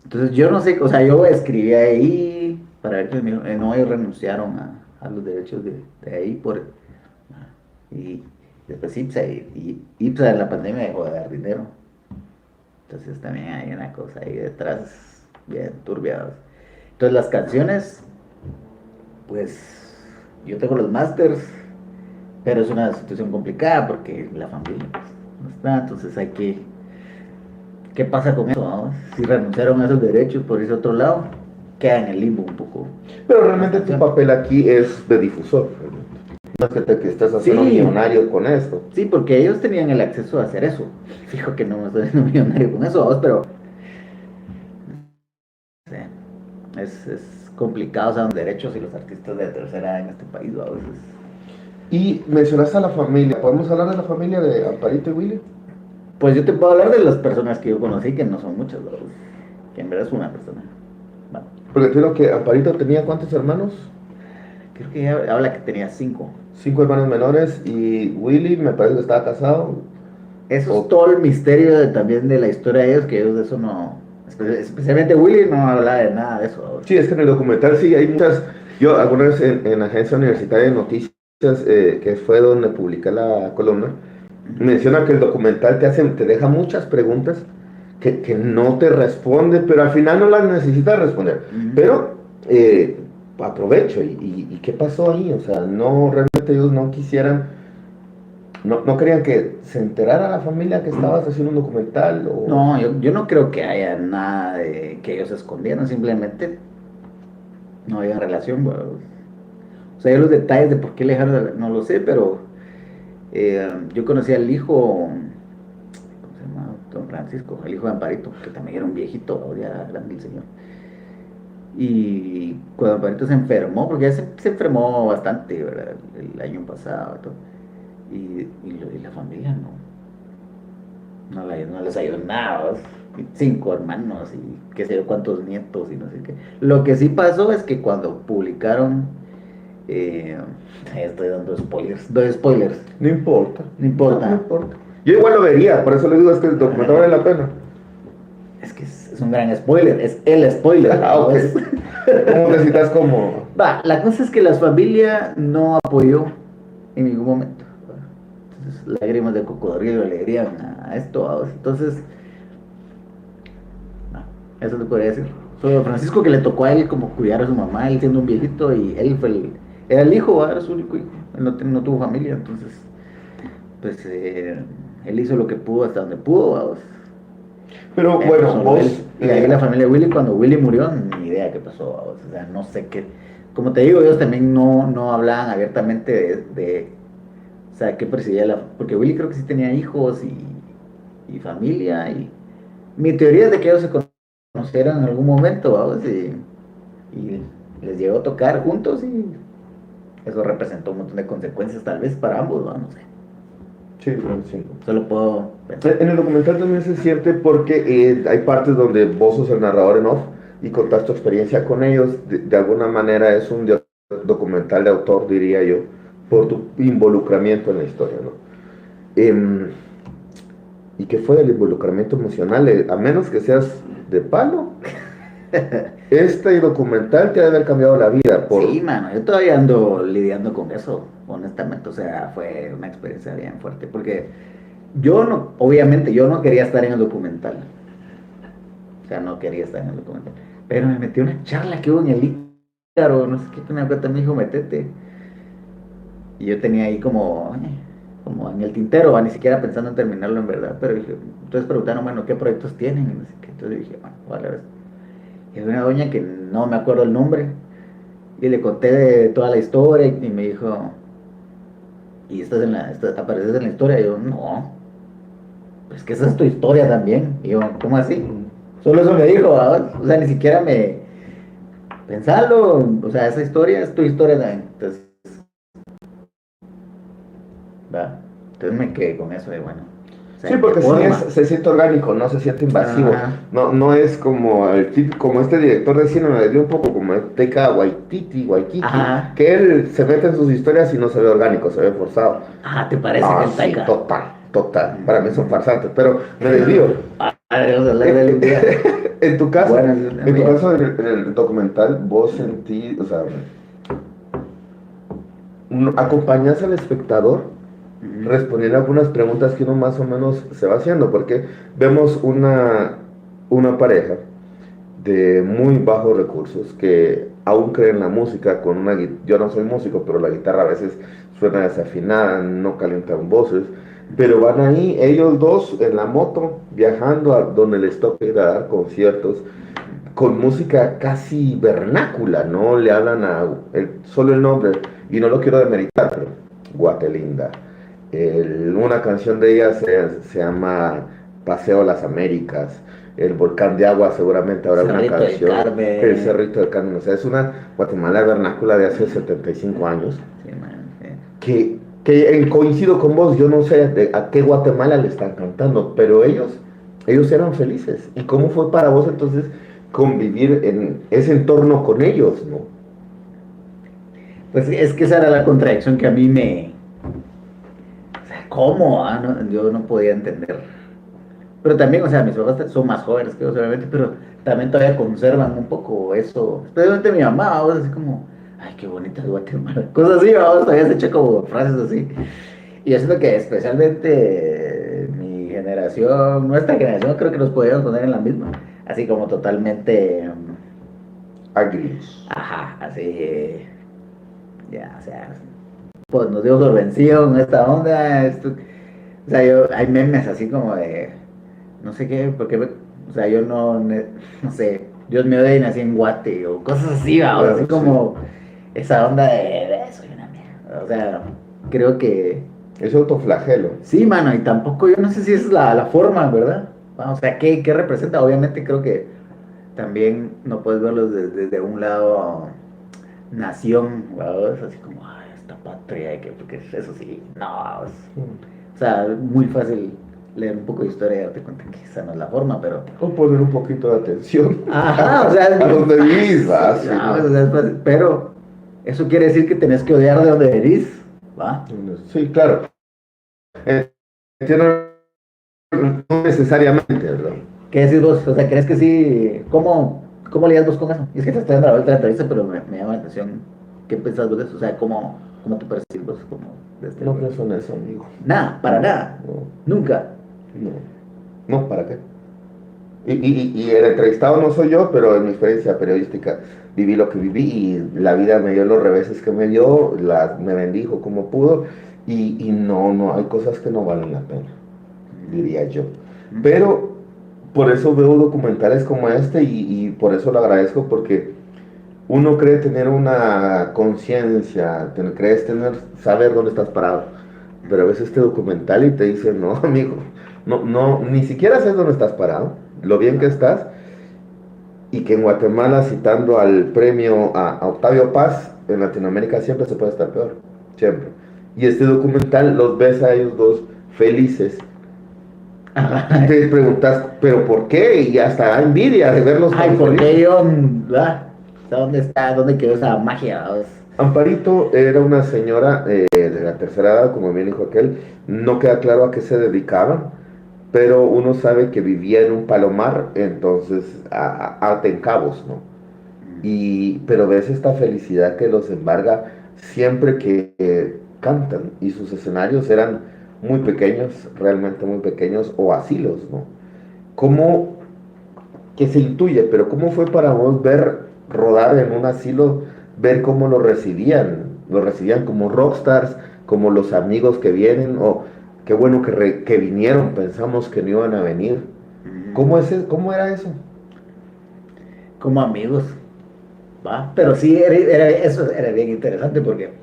entonces yo no sé, o sea, yo escribí ahí para ver que no, ellos renunciaron a los derechos de ahí y después IPSA y IPSA en la pandemia dejó de dar dinero. Entonces también hay una cosa ahí detrás bien turbia. Entonces las canciones, pues yo tengo los masters, pero es una situación complicada porque la familia pues, no está, entonces hay que... ¿Qué pasa con eso? ¿No? Si renunciaron a esos derechos por ese otro lado, queda en el limbo un poco. Pero realmente tu papel aquí es de difusor. No es que estés haciendo millonario con esto. Sí, porque ellos tenían el acceso a hacer eso. Fijo que no me estoy haciendo millonario con eso, vamos, pero... Sí. es complicado, o sea, los derechos y los artistas de tercera edad en este país, ¿va? A veces. Y mencionaste a la familia. ¿Podemos hablar de la familia de Amparito y Willy? Pues yo te puedo hablar de las personas que yo conocí, que no son muchas, ¿va? Que en verdad es una persona. Bueno, Porque creo que Amparito tenía ¿cuántos hermanos? creo que ella habla que tenía 5. 5 hermanos menores y Willy me parece que estaba casado. Eso es O, todo el misterio también de la historia de ellos, que ellos de eso no, especialmente Willy no habla de nada de eso, ¿va? sí, es que en el documental sí hay muchas. Yo alguna vez en la agencia universitaria de noticias, que fue donde publiqué la columna, menciona que el documental te deja muchas preguntas que no te responde, pero al final no las necesitas responder. Pero aprovecho, ¿y qué pasó ahí? O sea, no, realmente ellos no quisieran, no querían que se enterara la familia que estabas haciendo un documental. O... No, yo no creo que haya nada de que ellos escondieran, simplemente no había relación, ¿va? O sea, yo los detalles de por qué le dejaron, no lo sé, pero yo conocí al hijo, ¿cómo se llama? Don Francisco, el hijo de Amparito, que también era un viejito, ¿va? Ya grande el señor. Y cuando Amparito se enfermó, porque ya se enfermó bastante, ¿verdad? El año pasado, todo, y la familia no les ayudó nada, ¿va? 5 hermanos y qué sé yo cuántos nietos y no sé qué. Lo que sí pasó es que cuando publicaron, eh, estoy dando spoilers, doy spoilers, No importa. no importa. No importa. Yo igual lo vería, por eso le digo, es que el documental vale la pena. Es que es un gran spoiler, es el spoiler. Ah, ok. ¿No? ¿Cómo te citas como? Va, la cosa es que la familia no apoyó en ningún momento. Entonces, lágrimas de cocodrilo le dirían a esto. ¿Va? Entonces, no, eso te podría decir. Solo Francisco, que le tocó a él como cuidar a su mamá, él siendo un viejito, y él era el hijo, ¿va? Era su único hijo. Él no tuvo familia, entonces, pues él hizo lo que pudo hasta donde pudo. ¿Va? Pero bueno, Solo vos. él. Y ahí la familia de Willy, cuando Willy murió, ni idea qué pasó. ¿Va? O sea, no sé qué. Como te digo, ellos también no hablaban abiertamente o sea, qué presidía la. Porque Willy creo que sí tenía hijos y familia. Y mi teoría es de que ellos se conocieron en algún momento, vamos, y les llegó a tocar juntos y eso representó un montón de consecuencias tal vez para ambos, ¿no? No sé. Sí, sí. Solo puedo pensar. En el documental también se siente porque hay partes donde vos sos el narrador en off y contás tu experiencia con ellos. De alguna manera es un documental de autor, diría yo, por tu involucramiento en la historia, ¿no? ¿Y qué fue el involucramiento emocional? A menos que seas de palo, este documental te ha de haber cambiado la vida. Sí, mano, yo todavía ando lidiando con eso, honestamente. O sea, fue una experiencia bien fuerte. Porque obviamente, yo no quería estar en el documental. O sea, no quería estar en el documental. Pero me metí a una charla que hubo en el Ícaro, no sé qué, que me cuenta mi hijo, metete. Y yo tenía ahí como en el tintero, ni siquiera pensando en terminarlo en verdad. Pero dije, entonces preguntaron, bueno, ¿qué proyectos tienen? Y no sé qué. Entonces dije, bueno, vale, a ver. Y había una doña que no me acuerdo el nombre. Y le conté de toda la historia y me dijo, ¿y apareces en la historia? Y yo, no, pues que esa es tu historia también. Y yo, ¿cómo así? Solo eso me dijo, ¿verdad? O sea, ni siquiera pensarlo, o sea, esa historia es tu historia también. Entonces, va. Entonces me quedé con eso de, bueno. O sea, Sí, ¿en qué porque sí forma? se siente orgánico, no se siente invasivo. Ajá. No es como como este director de cine, me dio un poco como Taika Waititi, Ajá. que él se mete en sus historias y no se ve orgánico, se ve forzado. Ah, ¿te parece que el Sí, Taika? total. Para mí son farsantes, pero me desvío. Vamos a hablar del día. En tu caso, Bueno, en tu caso, en el documental, vos sentí, o sea, acompañas al espectador respondiendo algunas preguntas que uno más o menos se va haciendo, porque vemos una pareja de muy bajos recursos que aún creen la música con una yo no soy músico, pero la guitarra a veces suena desafinada, no calientan voces, pero van ahí ellos dos en la moto viajando a donde les toque ir a dar conciertos con música casi vernácula, no le hablan solo el nombre, y no lo quiero demeritar, pero Guatelinda. Una canción de ella se llama Paseo a las Américas. el volcán de agua, seguramente habrá una Cerrito del canción, Carmen. el Cerrito del Carmen, o sea, es una Guatemala vernácula de hace 75 años, Sí, man, sí. que coincido con vos, yo no sé a qué Guatemala le están cantando, pero ellos eran felices. ¿Y cómo fue para vos entonces convivir en ese entorno con ellos, no? Pues es que esa era la contradicción que a mí me... O sea, ¿cómo? Yo no podía entender. Pero también, o sea, mis papás son más jóvenes que yo, obviamente, pero también todavía conservan un poco eso. Especialmente mi mamá, vamos, así como, ay, qué bonita es Guatemala. Cosas así, vamos, todavía se echa como frases así. Y yo siento que especialmente mi generación, nuestra generación, creo que nos podríamos poner en la misma. Así como totalmente, Agrios. ajá, así, ya, o sea, pues nos dio por vencido en esta onda. O sea, hay memes así como de, no sé qué, porque, o sea, yo no sé, Dios mío, de ahí nací en Guate, o cosas así, ¿va? Así Claro, sí. como esa onda de soy una mierda. O sea, creo que Es autoflagelo. sí, mano, y tampoco yo no sé si esa es la forma, ¿verdad? O sea, ¿qué representa? Obviamente creo que también no puedes verlos desde un lado nación, ¿verdad? Es así como, ay, esta patria, porque eso sí, no, o sea, muy fácil leer un poco de historia y darte cuenta que esa no es la forma, pero... O poner un poquito de atención Ajá, o sea, es a bien donde vivís, va, fácil, sí, no, ¿no? o sea, es fácil, pero eso quiere decir que tenés que odiar de donde venís, ¿va? Sí, claro. Entiendo, no necesariamente, ¿verdad? ¿Qué decís vos? O sea, ¿crees que sí? ¿Cómo lidias vos con eso? Y es que te estoy dando la vuelta de la entrevista, pero me llama la atención. ¿Qué pensás vos de eso? O sea, ¿cómo te percibes vos como de este No lugar? pienso en eso, amigo. Nada, para nada. No, Nunca. no, no, ¿para qué? Y el entrevistado no soy yo, pero en mi experiencia periodística viví lo que viví y la vida me dio los reveses que me dio, me bendijo como pudo y no, hay cosas que no valen la pena, diría yo. Pero por eso veo documentales como este y por eso lo agradezco porque uno cree tener una conciencia, crees saber dónde estás parado, pero ves este documental y te dice, no, amigo, no, ni siquiera sabes dónde estás parado, lo bien que estás, y que en Guatemala, citando al premio a Octavio Paz, en Latinoamérica siempre se puede estar peor, siempre. Y este documental los ves a ellos dos felices. Y te preguntas, ¿pero por qué? Y hasta da envidia de verlos Ay, tan ¿por felices. qué yo? O sea, ¿dónde está? ¿Dónde quedó esa magia? Amparito era una señora de la tercera edad, como bien dijo aquel, no queda claro a qué se dedicaba, pero uno sabe que vivía en un palomar, entonces ata en cabos, ¿no? Pero ves esta felicidad que los embarga siempre que cantan, y sus escenarios eran muy pequeños, realmente muy pequeños, o asilos, ¿no? ¿Cómo, que se intuye, pero cómo fue para vos ver rodar en un asilo, ver cómo lo recibían como rockstars, como los amigos que vienen, o qué bueno que vinieron, pensamos que no iban a venir? ¿Cómo era eso? Como amigos, ¿va? Pero sí, eso era bien interesante porque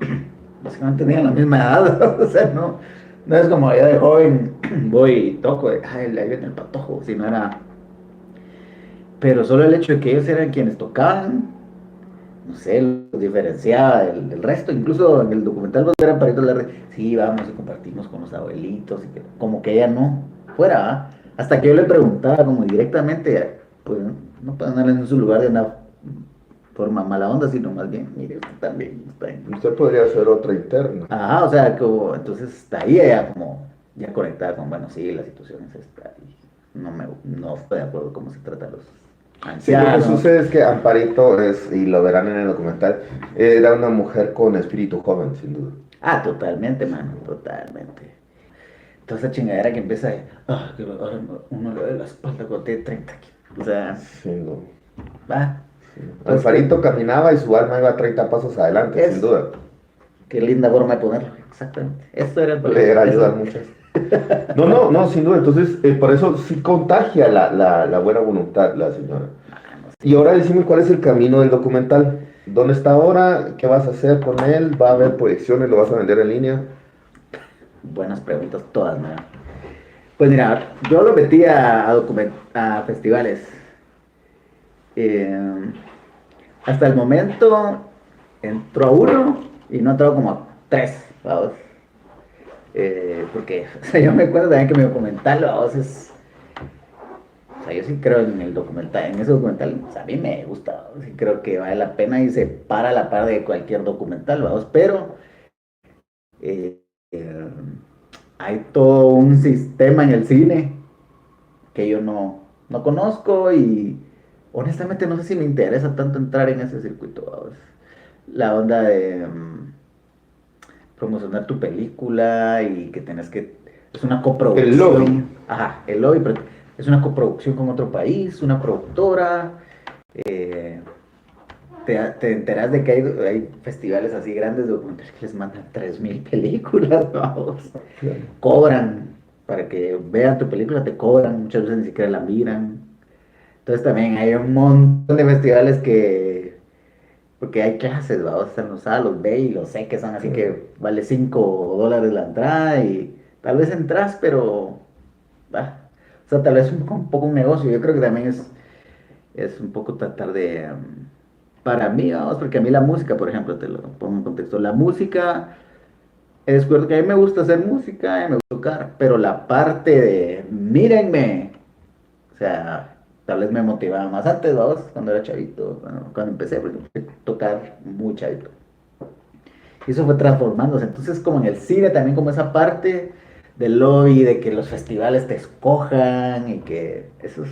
básicamente tenían la misma edad, o sea, no es como yo de joven voy y toco, ay, ahí viene el patojo, sino era... Pero solo el hecho de que ellos eran quienes tocaban, no sé, los diferenciaba del resto. Incluso en el documental vos eran paritos de la red. Sí, vamos y compartimos con los abuelitos, y como que ella no fuera, ¿va? Hasta que yo le preguntaba como directamente, pues no pueden andar en su lugar de una forma mala onda, sino más bien, mire, usted también está en... Usted podría ser otra interna. Ajá, o sea, como, entonces ahí ella como ya conectada con, bueno, sí, la situación es esta, y no estoy de acuerdo cómo se trata a los Sí, lo que ancianos. sucede es que Amparito es, y lo verán en el documental, era una mujer con espíritu joven, sin duda. Ah, totalmente, mano, totalmente. Toda esa chingadera que empieza de, que ahora uno le duele la espalda cuando tiene 30 kilos. O sea, Sin duda. va. Sí. Entonces, Amparito caminaba y su alma iba 30 pasos adelante, sin es, duda. qué linda forma de ponerlo, exactamente. Esto era el Leer problema. ayuda mucho. No, sin duda. Entonces, por eso sí contagia la buena voluntad, la señora. Mano, Y sí. ahora decime cuál es el camino del documental. ¿Dónde está ahora? ¿Qué vas a hacer con él? ¿Va a haber proyecciones? ¿Lo vas a vender en línea? Buenas preguntas todas, man. Pues mira, yo lo metí a festivales. Eh, Hasta el momento entró a uno y no entró como a tres, vamos. Porque, o sea, yo me acuerdo también que mi documental, vamos, o sea, yo sí creo en el documental, en ese documental, o sea, a mí me gusta, vamos, sí creo que vale la pena y se para a la par de cualquier documental, vamos, pero eh, eh, hay todo un sistema en el cine que yo no conozco y honestamente no sé si me interesa tanto entrar en ese circuito, vamos. La onda de promocionar tu película y que tenés que... Es una El lobby. coproducción. Ajá, el lobby, pero es una coproducción con otro país, una productora. eh, te enteras de que hay festivales así grandes de documentales que les mandan 3.000 películas, vamos. Claro. Cobran para que vean tu película, te cobran, muchas veces ni siquiera la miran. Entonces también hay un montón de festivales que porque hay clases, vamos, están los A, los B y los C, que son así que vale $5 la entrada y tal vez entras, pero, va, o sea, tal vez un poco un negocio. Yo creo que también es un poco tratar de, para mí, vamos, porque a mí la música, por ejemplo, te lo pongo en contexto, la música, he descubierto que a mí me gusta hacer música, me gusta tocar, pero la parte de, mírenme, o sea, tal vez me motivaba más antes, vamos, cuando era chavito, cuando empecé, porque empecé a tocar muy chavito. Y eso fue transformándose. Entonces, como en el cine, también como esa parte del lobby, de que los festivales te escojan y que eso es,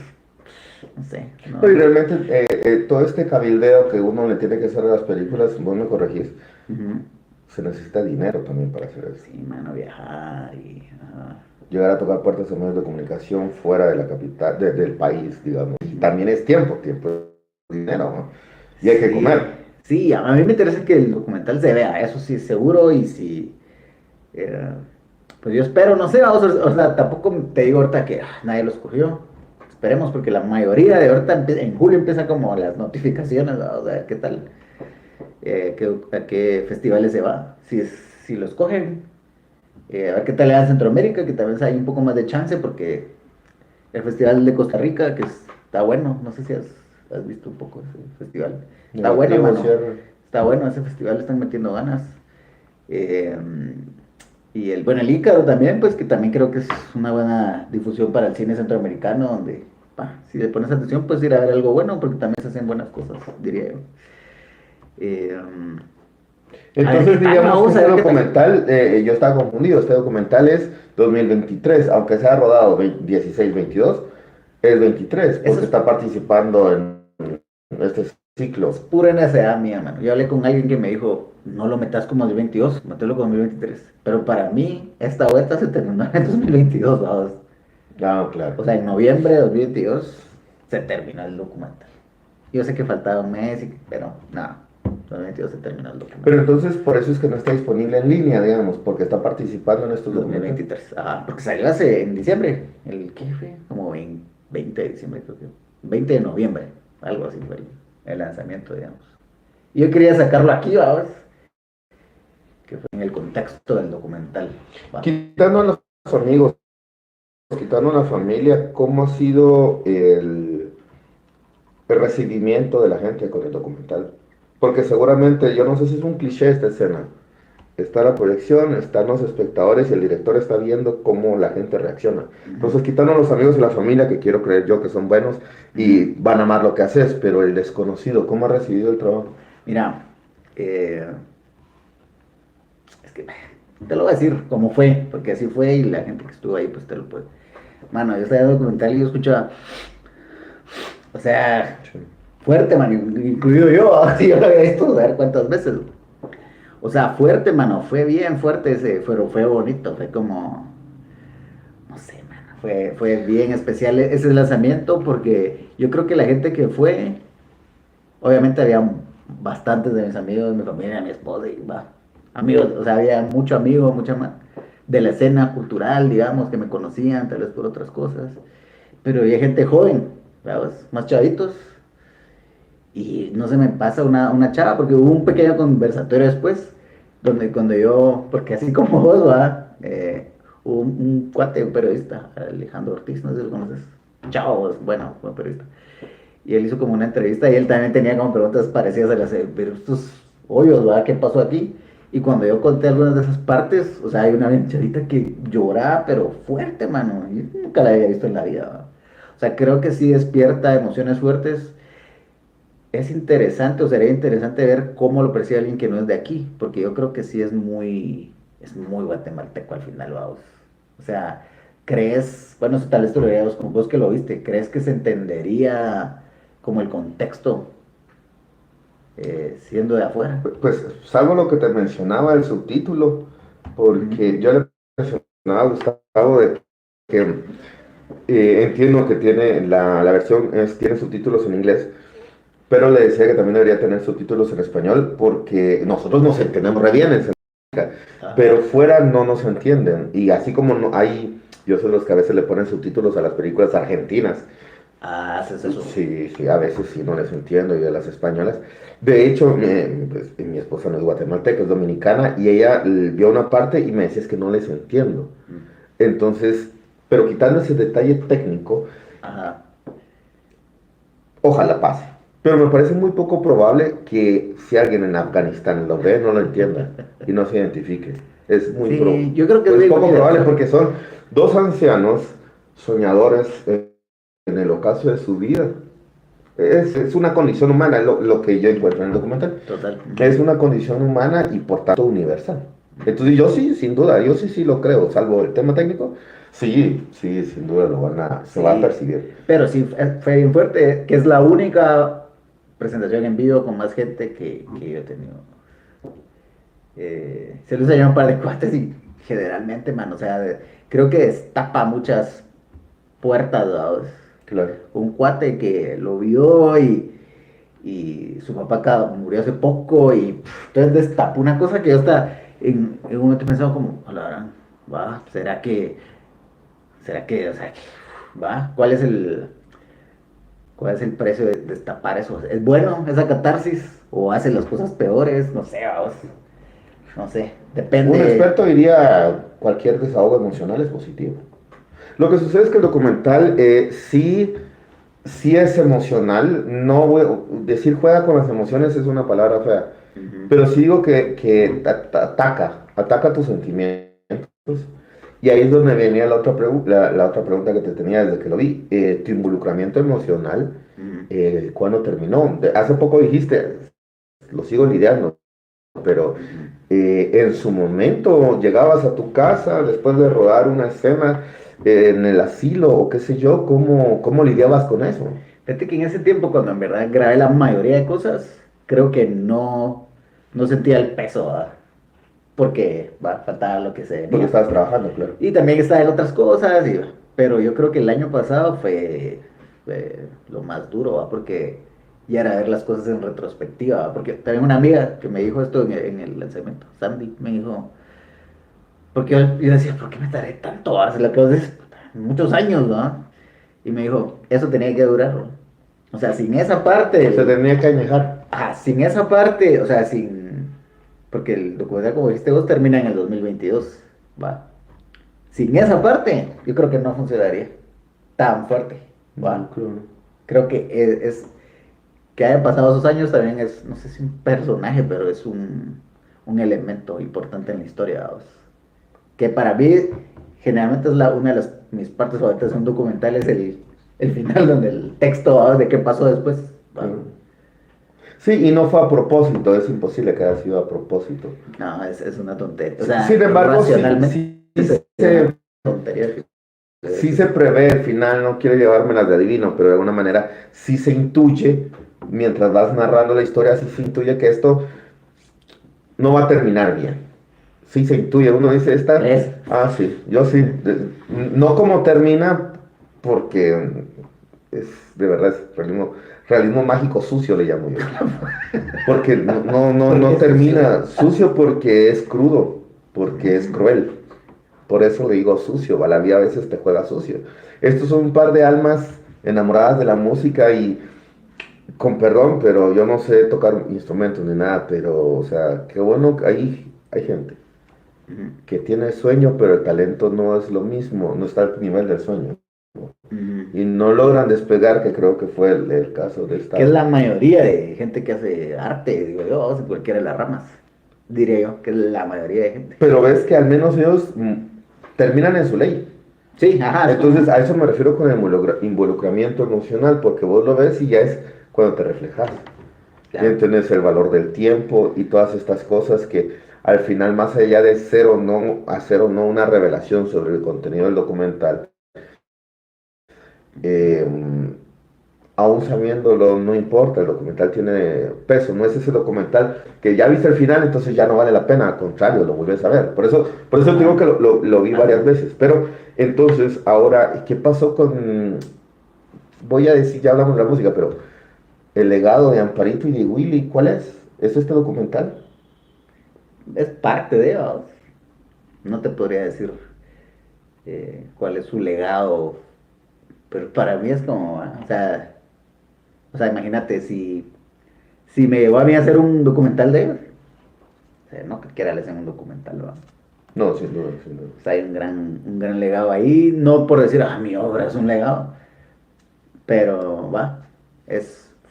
no sé, no. No, y realmente todo este cabildeo que uno le tiene que hacer a las películas, vos me corregís, Ujú. se necesita dinero también para hacer eso. Sí, mano, viajar y... Llegar a tocar puertas en medios de comunicación fuera de la capital, del país, digamos. Y también es tiempo, tiempo es dinero, ¿no? Y hay que Sí, comer. sí, a mí me interesa que el documental se vea, eso sí, seguro, y si... eh, pues yo espero, no sé, vamos, o sea, tampoco te digo ahorita que nadie lo escogió. Esperemos, porque la mayoría de ahorita en julio empiezan como las notificaciones, vamos a ver qué tal, a qué festivales se va. Si lo escogen, a ver qué tal le da en Centroamérica, que tal vez hay un poco más de chance, porque el Festival de Costa Rica, que está bueno, no sé si has visto un poco ese festival. Está bueno, Negativo, mano. cierre. Está bueno, ese festival le están metiendo ganas. Eh, y bueno, el Ícaro también, pues que también creo que es una buena difusión para el cine centroamericano, donde, si le pones atención, puedes ir a ver algo bueno, porque también se hacen buenas cosas, diría yo. Eh, a ver qué Entonces, tal, digamos que vamos a este ver qué tal. documental, yo estaba confundido, este documental es 2023, aunque sea rodado 16-22, es 23, Eso porque es está participando en este ciclo. pura NSA mía, mano. Yo hablé con alguien que me dijo, no lo metas como 2022, mételo como 2023. Pero para mí, esta vuelta se terminó en 2022, vamos. Ah, claro. O sea, en noviembre de 2022 se terminó el documental. Yo sé que faltaba un mes, pero no, 2022 se terminó el Pero documental. entonces, por eso es que no está disponible en línea, digamos, porque está participando en estos documentales. 2023. Ah, porque salió hace en diciembre. ¿Qué fue? Como 20 de diciembre, creo que. 20 de noviembre. Algo así fue el lanzamiento, digamos. Y yo quería sacarlo aquí, vamos, que fue en el contexto del documental. Va. Quitando a los amigos, quitando a la familia, ¿cómo ha sido el recibimiento de la gente con el documental? Porque seguramente, yo no sé si es un cliché esta escena. Está la proyección, están los espectadores y el director está viendo cómo la gente reacciona. Entonces, quitando a los amigos y la familia, que quiero creer yo que son buenos y van a amar lo que haces, pero el desconocido, ¿cómo ha recibido el trabajo? Mira, es que te lo voy a decir cómo fue, porque así fue y la gente que estuvo ahí, pues te lo puede. Mano, yo estaba en el documental y yo escuchaba, o sea, Sí. fuerte, mano, incluido yo, así yo lo había visto, a ver cuántas veces. O sea, fuerte, mano, fue bien fuerte ese, fue bonito, fue como, no sé, mano, fue bien especial ese lanzamiento porque yo creo que la gente que fue, obviamente había bastantes de mis amigos, mi familia, mi esposa y va, amigos, o sea, había mucho amigo, mucha más de la escena cultural, digamos, que me conocían, tal vez por otras cosas, pero había gente joven, ¿sabes? Más chavitos, y no se me pasa una chava, porque hubo un pequeño conversatorio después, donde cuando yo, porque así como vos, ¿va? un cuate, un periodista, Alejandro Ortiz, no sé si lo conoces. Chao, bueno, buen periodista. Y él hizo como una entrevista y él también tenía como preguntas parecidas a las de, pero estos hoyos, ¿verdad? ¿Qué pasó aquí? Y cuando yo conté algunas de esas partes, o sea, hay una bien chavita que lloraba, pero fuerte, mano. Yo nunca la había visto en la vida, ¿verdad? O sea, creo que sí despierta emociones fuertes. Es interesante, o sería interesante ver cómo lo percibe alguien que no es de aquí, porque yo creo que sí es muy guatemalteco al final, vamos. O sea, ¿crees, bueno, eso tal vez tú lo veías como vos que lo viste, crees que se entendería como el contexto siendo de afuera? Pues, salvo lo que te mencionaba el subtítulo, Ujú. porque yo le mencionaba a Gustavo de que entiendo que tiene la versión tiene subtítulos en inglés, pero le decía que también debería tener subtítulos en español porque nosotros nos entendemos re bien en Centroamérica, pero Ajá. fuera no nos entienden. Y así como no hay, yo soy los que a veces le ponen subtítulos a las películas argentinas. Ah, haces eso. Sí, sí, a veces sí no les entiendo y de las españolas. De hecho, pues, mi esposa no es guatemalteca, es dominicana y ella vio una parte y me decía es que no les entiendo. Mm. Entonces, pero quitando ese detalle técnico, Ajá. ojalá pase. Pero me parece muy poco probable que si alguien en Afganistán lo ve, no lo entienda y no se identifique. Es muy Sí, yo creo que es pues bien poco probable universal. porque son dos ancianos soñadores en el ocaso de su vida. Es una condición humana, lo que yo encuentro en el documental. Total. Es Ujú. una condición humana y por tanto universal. Entonces yo sí, sin duda, yo sí, sí lo creo, salvo el tema técnico, sí, sí, sin duda se va a Sí, percibir. pero sí fue bien fuerte, que es la única presentación en vivo con más gente que yo he tenido. Se lo enseñó un par de cuates y generalmente, man, o sea, creo que destapa muchas puertas, ¿verdad? Claro. Un cuate que lo vio y su papá murió hace poco y entonces destapó una cosa que yo hasta en un momento pensaba como, "A la gran, va, o sea, va, cuál es el precio de destapar eso? ¿Es bueno esa catarsis o hace las cosas peores? No sé, vamos, no sé, Un depende. experto diría cualquier desahogo emocional es positivo. Lo que sucede es que el documental sí, sí es emocional, no decir juega con las emociones es una palabra fea, Ujú, pero sí digo que ataca tus sentimientos. Y ahí es donde venía la otra pregunta que te tenía desde que lo vi. Tu involucramiento emocional, ujú, ¿cuándo terminó? Hace poco dijiste, lo sigo lidiando, pero ujú. en su momento llegabas a tu casa después de rodar una escena en el asilo o qué sé yo, ¿cómo lidiabas con eso? Fíjate que en ese tiempo, cuando en verdad grabé la mayoría de cosas, creo que no sentía el peso, ¿verdad? Porque faltaba lo que se Porque venía. estabas trabajando, claro. Y también estaba en otras cosas, pero yo creo que el año pasado fue lo más duro, ¿va? Porque ya era ver las cosas en retrospectiva, ¿va? Porque también una amiga que me dijo esto en el lanzamiento, Sandy, me dijo, porque yo decía, ¿por qué me tardé tanto? ¿Va? Si lo que vos dices, puta, muchos años, ¿no? Y me dijo, eso tenía que durar, ¿no? O sea, sin esa parte, Se tenía que añejar. sin esa parte, o sea, porque el documental, como dijiste vos, termina en el 2022, ¿va? Sin esa parte, yo creo que no funcionaría tan fuerte, No, ¿va? claro. Creo que que hayan pasado esos años también es, no sé si un personaje, pero es un elemento importante en la historia, ¿va? Que para mí generalmente es una de mis partes favoritas de un documental, es el final donde el texto ¿va? De qué pasó después, ¿va? Claro. Sí, y no fue a propósito, es imposible que haya sido a propósito. No, es una tontería, o Sin sea, embargo, racionalmente es una se, tontería que sí hubiese se sido. prevé el final, no quiero llevármelas de adivino, pero de alguna manera sí se intuye, mientras vas narrando la historia, sí se intuye que esto no va a terminar bien. Sí se intuye, uno dice, ¿Crees? sí, yo sí, no como termina, porque es, de verdad, es realismo mágico sucio le llamo yo. Porque no Porque es sucio. termina sucio porque es crudo, porque es cruel. Por eso le digo sucio, la vida a veces te juega sucio. Estos son un par de almas enamoradas de la música y con perdón, pero yo no sé tocar instrumentos ni nada, pero o sea, qué bueno que hay gente. que tiene sueño, pero el talento no es lo mismo, no está al nivel del sueño. Y no logran despegar, que creo que fue el caso de esta. Que es la mayoría de gente que hace arte, digo yo, en cualquiera de las ramas. Diría yo, que es la mayoría de gente. Pero ves que al menos ellos terminan en su ley. Sí, ajá. Entonces a eso me refiero con el involucramiento emocional, porque vos lo ves y ya es cuando te reflejas. Ya entiendes el valor del tiempo y todas estas cosas que al final, más allá de ser o no, hacer o no una revelación sobre el contenido del documental, eh, aún sabiéndolo, no importa, el documental tiene peso, no es ese documental que ya viste el final, entonces ya no vale la pena, al contrario, lo vuelves a ver. Por eso digo que lo vi varias veces. Pero entonces, ahora, ¿qué pasó con, voy a decir, ya hablamos de la música, pero el legado de Amparito y de Willy, ¿cuál es? ¿Es este documental? Es parte de ellos. No te podría decir cuál es su legado, pero para mí es como, o sea, imagínate si me llevó a mí a hacer un documental de ellos, o sea, no que quiera le hacen un documental, ¿no? No, sin duda, sin duda. O sea, hay un gran legado ahí, no por decir, mi obra es un legado, pero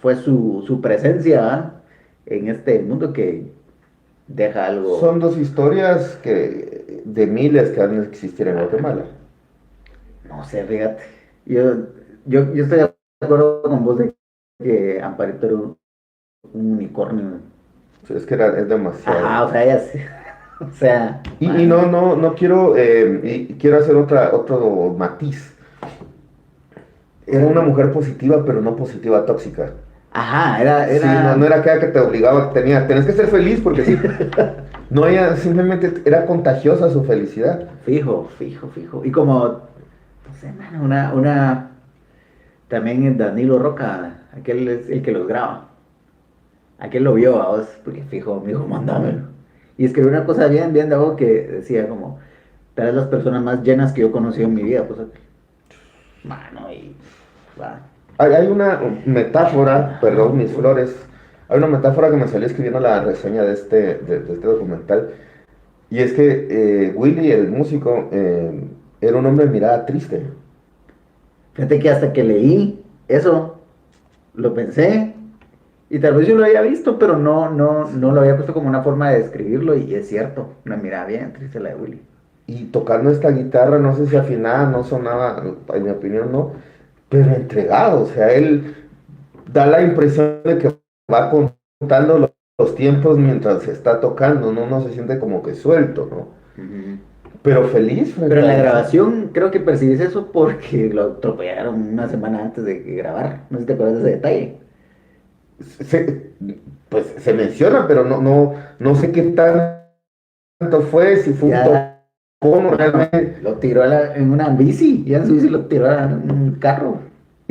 fue su presencia, ¿va? En este mundo que deja algo. Son dos historias de miles que han de existir en Guatemala. No sé, fíjate. Yo estoy de acuerdo con vos de que Amparito era un unicornio. Es que es demasiado. Ajá, o sea, ella sí. O sea, Y no quiero, y quiero hacer otro matiz. Era una mujer positiva, pero no positiva tóxica. ajá, era. Sí, no era aquella que te obligaba, tenés que ser feliz porque sí. No, ella simplemente era contagiosa su felicidad. Fijo, fijo, fijo. Y como, no sé, mano, también el Danilo Roca, aquel es el que los graba. Aquel lo vio a vos, porque fijo, me dijo, mándamelo. Y escribió una cosa bien, bien de algo que decía como, tal vez las personas más llenas que yo he conocido en mi vida, pues, mano, y va. Hay una metáfora, perdón, mis flores. Hay una metáfora que me salió escribiendo la reseña de este documental. Y es que Willy, el músico, era un hombre de mirada triste. Fíjate que hasta que leí eso, lo pensé, y tal vez yo lo había visto, pero no lo había puesto como una forma de describirlo, y es cierto, una mirada bien triste la de Willy. Y tocando esta guitarra, no sé si afinada, no sonaba, en mi opinión no, pero entregado. O sea, él da la impresión de que va contando los tiempos mientras se está tocando, ¿no? No se siente como que suelto, ¿no? Ujú. Pero feliz frente Pero en a la eso. grabación creo que percibís eso porque lo atropellaron una semana antes de grabar. No sé si te acuerdas de ese detalle. Se- pues se menciona, pero no sé qué tanto fue, si fue un Ya topón realmente, lo tiró en una bici, ya en su bici lo tiró en un carro.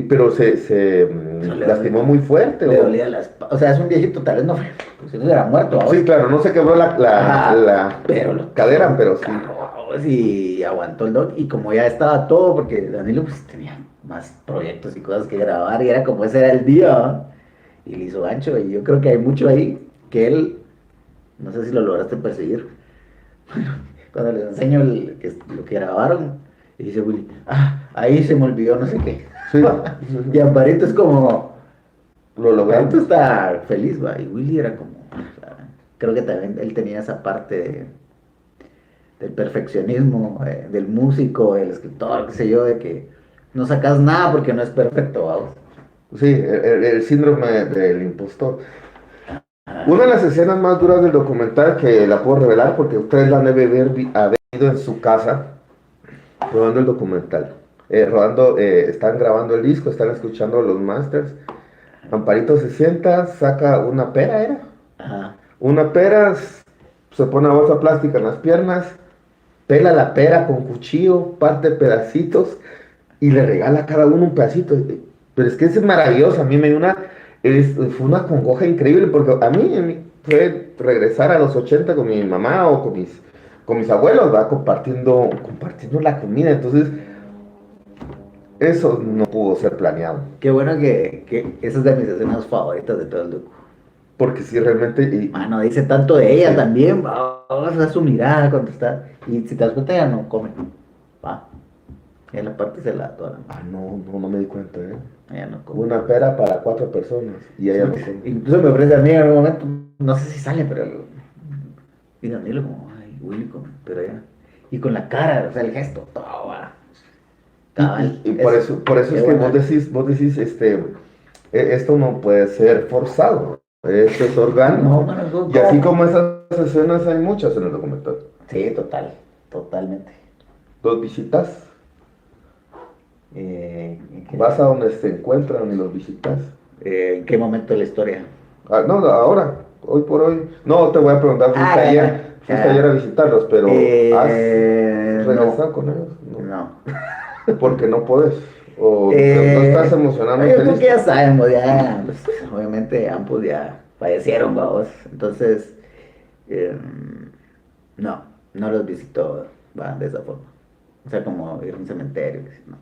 pero se Pero lastimó muy fuerte. le dolía la espalda. O sea, es un viejito, tal vez no, pues si no hubiera muerto ahora. Sí, claro, no se quebró la Pero lo cadera, tiró pero en sí. carro, y aguantó el doc. Y como ya estaba todo, porque Danilo pues tenía más proyectos y cosas que grabar, y era como ese era el día, ¿va? Y le hizo gancho. Y yo creo que hay mucho ahí que él, no sé si lo lograste percibir. Cuando les enseño lo que grabaron, y dice Willy, ahí se me olvidó no sé qué. Sí, Y Amparito es como, lo Amparito logramos. está feliz, va. Y Willy era como, o sea, creo que también él tenía esa parte del perfeccionismo, del músico, del escritor, qué sé yo, de que no sacas nada porque no es perfecto, vamos. Sí, el síndrome del impostor. Ah, Una de las escenas más duras del documental, que la puedo revelar porque ustedes la han de haber ido en su casa rodando el documental. Están grabando el disco, están escuchando los masters. Amparito se sienta, saca una pera, ¿era? ajá. Una pera, se pone una bolsa plástica en las piernas, pela la pera con cuchillo, parte pedacitos y le regala a cada uno un pedacito. Pero es que es maravilloso, a mí me dio fue una congoja increíble porque a mí fue regresar a los 80 con mi mamá o con mis abuelos, va compartiendo la comida. Entonces, eso no pudo ser planeado. Qué bueno que esa es de mis escenas favoritas de todo el docu. Porque si realmente, Mano, dice tanto de ella sí. también, va, a su mirada cuando está. Y si te das cuenta, ella no come. Va. Y en la parte se la toda la mano. No me di cuenta, ¿eh? Ella no come. Una pera para 4 personas y ella no come. Incluso me ofrece a mí en algún momento, no sé si sale, pero. Y Danilo como, ay, Willy come, pero ella. Y con la cara, o sea, el gesto, todo va. Cabal. Y por eso es que vos decís, esto no puede ser forzado, esto es No, orgánico. mano, ¿cómo? Y así como esas escenas hay muchas en el documental. Sí, total, totalmente. Los visitas, ¿En qué, vas a donde se encuentran y los visitas. ¿en qué momento de la historia? Ah, no, ahora, hoy por hoy. No, te voy a preguntar, Ah, ya, fuiste ayer a visitarlos, pero ¿has regresado no, con ellos? no. No, porque no puedes. O no estás No, yo emocionalmente creo que listo. ya sabemos, ya, pues, obviamente ambos ya fallecieron, vamos. Entonces, eh, no, no los visito, va, de esa forma. O sea, como ir a un cementerio, no.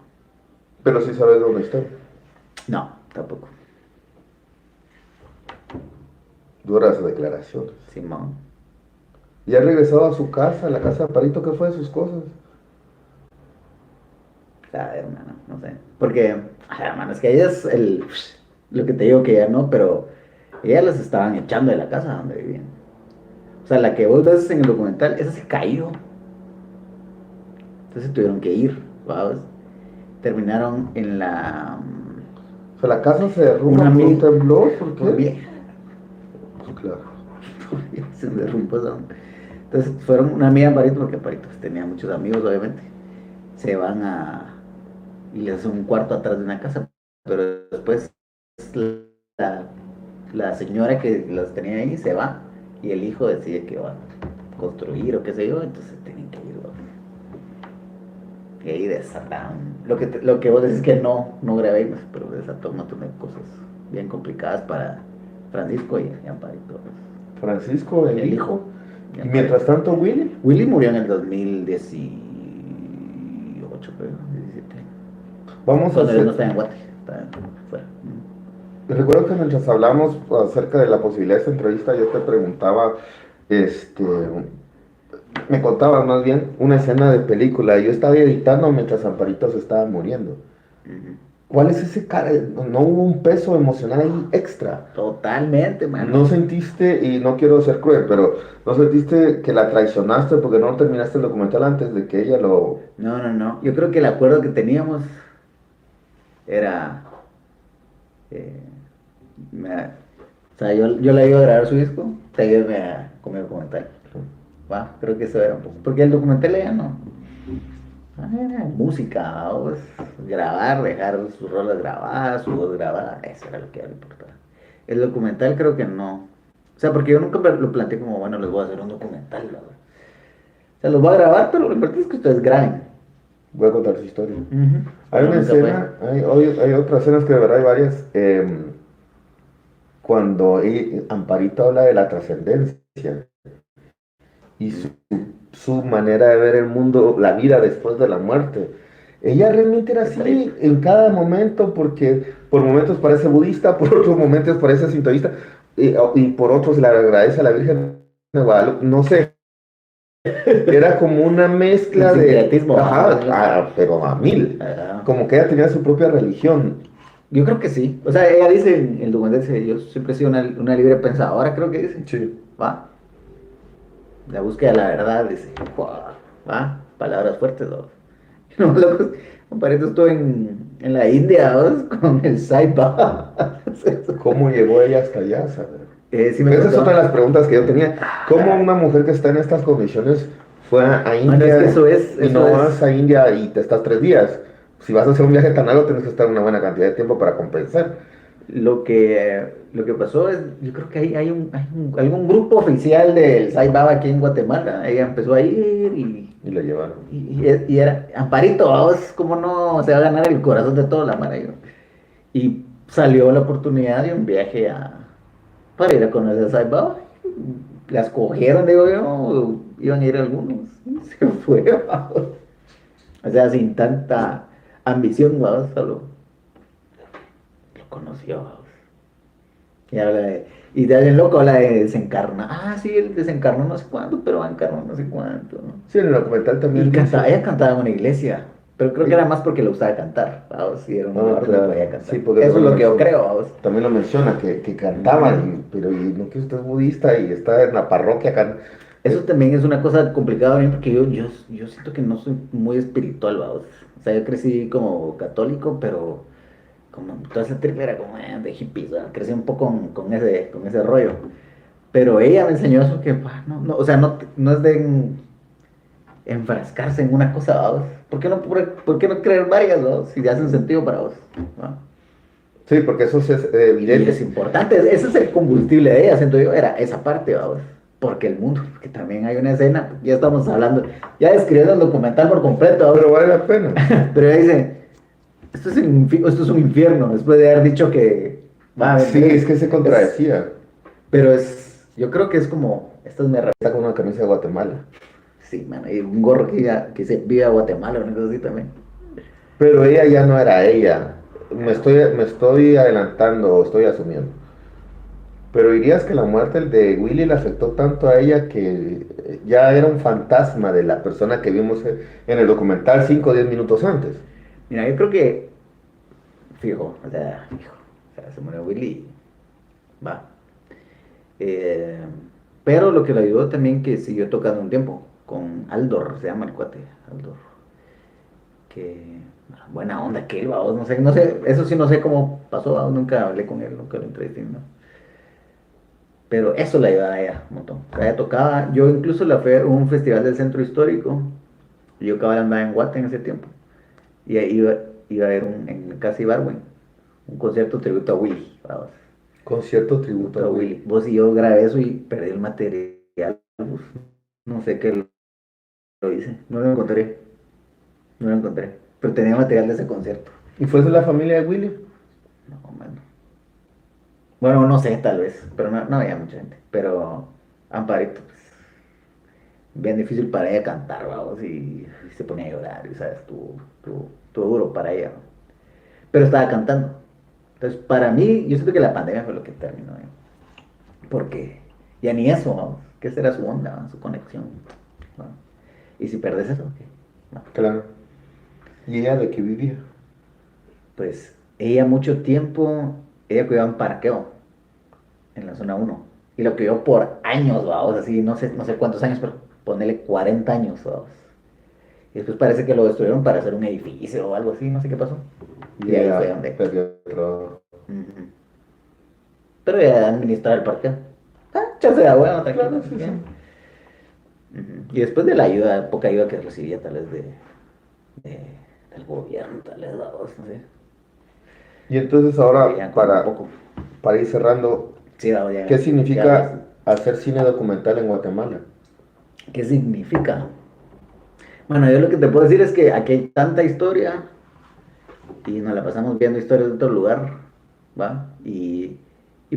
Pero sí sabes dónde están. No, tampoco. Duras declaraciones. Simón. Y ha regresado a su casa, a la casa de Parito, ¿qué fue de sus cosas? Sabe, hermano, no sé. Porque, ay, hermano, es que ella es lo que te digo que ya no, pero ellas las estaban echando de la casa donde vivían. O sea, la que vos ves en el documental, esa se cayó. Entonces tuvieron que ir, ¿vamos? Terminaron en la... O sea, la casa se derrumba Una por un amiga... temblor, ¿por Por qué? vieja. Pues claro. Se derrumbó esa onda. Entonces fueron una amiga en Parito, porque Parito tenía muchos amigos, obviamente. Se van a... Y les hacen un cuarto atrás de una casa. Pero después la, la señora que los tenía ahí se va y el hijo decide que va a construir o qué sé yo, entonces tienen que ir. ¿Va? Y ahí desatan. Lo que vos decís que no grabé, pues, pero desató un montón de cosas bien complicadas para Francisco y Amparito. Francisco, el El hijo. hijo. Y Y mientras tanto, Willy. Willy murió en el 2018, creo, 17. Vamos a Cuando él no hacer. estaba en Guate, estaba fuera. Recuerdo que mientras hablamos acerca de la posibilidad de esta entrevista, yo te preguntaba, este, me contabas más bien una escena de película. Yo estaba editando mientras Amparito se estaba muriendo. Ujú. ¿Cuál es ese cara? No hubo un peso emocional ahí extra. Totalmente, mano. No sentiste, y no quiero ser cruel, pero no sentiste que la traicionaste porque no terminaste el documental antes de que ella lo... No. Yo creo que el acuerdo que teníamos era. eh, o sea, yo le iba a grabar su disco, seguirme con mi documental. Va, creo que eso era un poco. Porque el documental ya no. Era música, vos, grabar, dejar sus rolas grabadas, su voz grabada, eso era lo que le importaba. El documental creo que no. O sea, porque yo nunca lo planteé como, bueno, les voy a hacer un documental, ¿verdad? O sea, los voy a grabar, pero lo importante es que ustedes graben. Voy a contar su historia. Ujú. Hay Pero una nunca fue. escena, hay otras escenas que de verdad hay varias, cuando Amparito habla de la trascendencia y su manera de ver el mundo, la vida después de la muerte. Ella realmente era así en cada momento, porque por momentos parece budista, por otros momentos parece sintoísta, y por otros le agradece a la Virgen de Guadalupe. No sé, era como una El mezcla de... sincretismo, Ajá, vamos. pero a mil. Ah, Como que ella tenía su propia religión. yo creo que sí. O sea, ella dice en el documental, dice, yo siempre he sido una libre pensadora, creo que dice. Sí. Va. La búsqueda de la verdad, dice. Va. Palabras fuertes, ¿no? No, loco, compadrito estuvo en la India, ¿no? Con el Saipa. ¿Cómo llegó ella hasta allá? ¿Sabe? Sí me Esa es contó. otra de las preguntas que yo tenía. ¿Cómo una mujer que está en estas condiciones fue a Bueno, es que India y no vas a India y te estás 3 días? Si vas a hacer un viaje tan largo, tienes que estar una buena cantidad de tiempo para compensar. lo que pasó es, yo creo que algún grupo oficial del Sai Baba aquí en Guatemala. Ella empezó a ir Y la llevaron. y era Amparito, vamos, como no se va a ganar el corazón de toda la mara. Y salió la oportunidad de un viaje para ir a conocer a Sai Baba. Las cogieron, digo yo, iban a ir algunos. Se fue, vamos. O sea, sin tanta ambición, vamos, solo lo conoció, vamos. Y habla y de alguien loco habla de desencarnar. Ah, sí, él desencarnó no sé cuánto, pero va a encarnar no sé cuánto, ¿no? Sí, en el documental Y también cantaba, dice. ella cantaba en una iglesia, pero creo que era más porque le gustaba cantar, vamos, sí, era un Ah, lugar donde podía claro, cantar. sí, porque Eso es también lo que yo creo, vamos. también lo menciona, que Ujú. cantaban, pero y no que usted es budista y está en la parroquia acá. Eso también es una cosa complicada bien porque yo siento que no soy muy espiritual, vamos. O sea, yo crecí como católico, pero como toda esa tripa era como de hippies, ¿verdad? Crecí un poco con ese rollo. Pero ella me enseñó eso que, no, no, o sea, no, no es de enfrascarse en una cosa, vamos. ¿Por qué no creer varias, vamos? Si hacen sentido para vos, ¿no? Sí, porque eso sí es Y es evidente. importante, ese es el combustible de ella, siento yo, era esa parte, vamos. Porque el mundo, porque también hay una escena, ya estamos hablando, ya describiendo el documental por completo, vamos. Pero vale la pena. Pero ella dice, esto es un infierno, después de haber dicho que va, ¿me Sí, es entiendes? que se contradecía. Pero yo creo que es como, esta es mi Está con una camisa de Guatemala. sí, mano, y un gorro que se vive a Guatemala, una cosa así también. Pero ella ya no era ella. No. Me estoy adelantando, estoy asumiendo. Pero dirías que la muerte de Willy le afectó tanto a ella que ya era un fantasma de la persona que vimos en el documental 5 o 10 minutos antes. Mira, yo creo que, fijo, o sea, se murió Willy, va. Eh, pero lo que le ayudó también que siguió tocando un tiempo con Aldor, se llama el cuate, Aldor, que buena onda aquel, vamos, no sé, eso sí no sé cómo pasó, vamos, nunca hablé con él, nunca lo entrevisté, ¿no? Pero eso le ayudaba a ella un montón. O sea, ella tocaba, yo incluso la fui a un festival del centro histórico, y yo acababa de andar en Guate en ese tiempo, y ahí iba a ver en Casa Ibarwen, un concierto tributo a Willy, vamos, Concierto tributo a tributo a Willy. Willy. Vos y yo grabé eso y perdí el material, pues, no sé qué lo hice, no lo encontré, no lo encontré, pero tenía material de ese concierto. ¿Y fue de la familia de Willy? No, mano. Bueno, no sé, tal vez, pero no, no había mucha gente. Pero Amparito, pues, bien difícil para ella cantar, vamos, y se ponía a llorar, y sabes, estuvo duro para ella, ¿no? Pero estaba cantando. Entonces, para mí, yo siento que la pandemia fue lo que terminó, ¿eh? Porque ya ni eso, vamos, que esa era su onda, ¿no? Su conexión, ¿no? Y si perdes eso, ¿qué? No. Claro. ¿Y ella de qué vivía? Pues ella mucho tiempo, ella cuidaba un parqueo en la zona uno. Y lo cuidó por años, vamos, así, no sé cuántos años, pero ponele 40 años, vamos. Y después parece que lo destruyeron para hacer un edificio o algo así, no sé qué pasó. Y Y ahí fue ella donde. perdió el trabajo. Ujú. Pero ya administrar el parqueo. Chance de agua, tranquilo. Claro, sí, sí. Bien. Ujú. Y después de la ayuda, poca ayuda que recibía tal vez de- del gobierno, tal vez, vamos, no sé. Y entonces Le ahora, veían como un poco. para ir cerrando, Sí, vamos, ¿qué ya ves. significa hacer cine documental en Guatemala? ¿Qué significa? Bueno, yo lo que te puedo decir es que aquí hay tanta historia y nos la pasamos viendo historias de otro lugar, ¿va? Y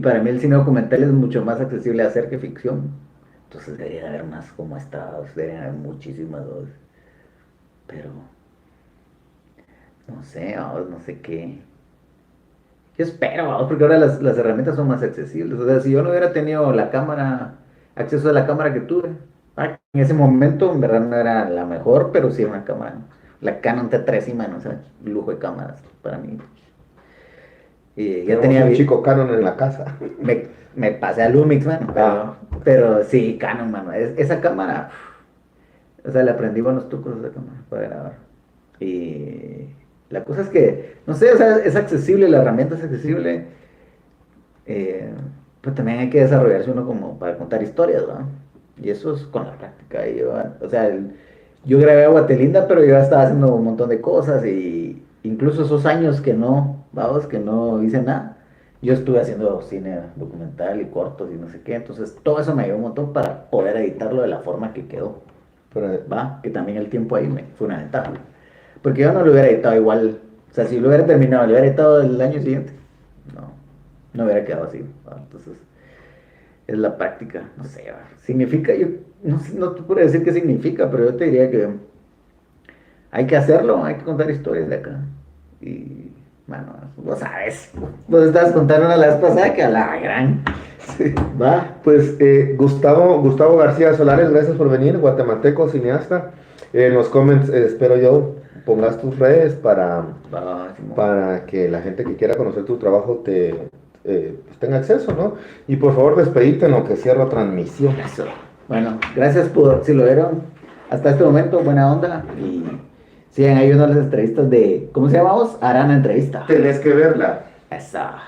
para mí el cine documental es mucho más accesible a hacer que ficción. Entonces debería haber más como estas, deberían haber muchísimas dos. Pero no sé, vamos, no sé qué. Yo espero, vamos, porque ahora las herramientas son más accesibles. O sea, si yo no hubiera tenido la cámara, acceso a la cámara que tuve, en ese momento en verdad no era la mejor, pero sí era una cámara. La Canon T3 y mano, o sea, lujo de cámaras para mí. Y ya Tenemos tenía, un chico Canon en la casa. me pasé a Lumix, mano, Ah, pero sí, Canon, mano. Esa cámara, o sea, le aprendí buenos trucos a esa cámara para grabar. Y la cosa es que, no sé, o sea, es accesible, la herramienta es accesible. eh, pues también hay que desarrollarse uno como para contar historias, ¿no? Y eso es con la práctica. O sea, yo grabé a Guatelinda, pero yo ya estaba haciendo un montón de cosas y incluso esos años que no, vamos, que no hice nada, yo estuve haciendo cine documental y cortos y no sé qué, entonces todo eso me ayudó un montón para poder editarlo de la forma que quedó, pero, ¿va? Que también el tiempo ahí me fue una ventaja. Porque yo no lo hubiera editado igual, o sea, si lo hubiera terminado, lo hubiera editado el año siguiente, no, no hubiera quedado así, ¿va? Entonces es la práctica, no sé, ¿va? Significa, yo no te puedo decir qué significa, pero yo te diría que hay que hacerlo, hay que contar historias de acá. Y, Bueno, vos sabes. Vos estabas contando una la vez pasada que a la gran. Sí. Va. Pues Gustavo García Solares, gracias por venir, guatemalteco, cineasta. En los comments, espero yo, pongas tus redes Va, Simón. para que la gente que quiera conocer tu trabajo pues tenga acceso, ¿no? Y por favor, despedite en lo que cierro transmisión. Eso. Bueno, gracias por, si lo vieron hasta este momento, buena onda. Y sigan ahí viendo las entrevistas de, ¿cómo se llama vos? Arana Entrevista. Tenés que verla. Esa.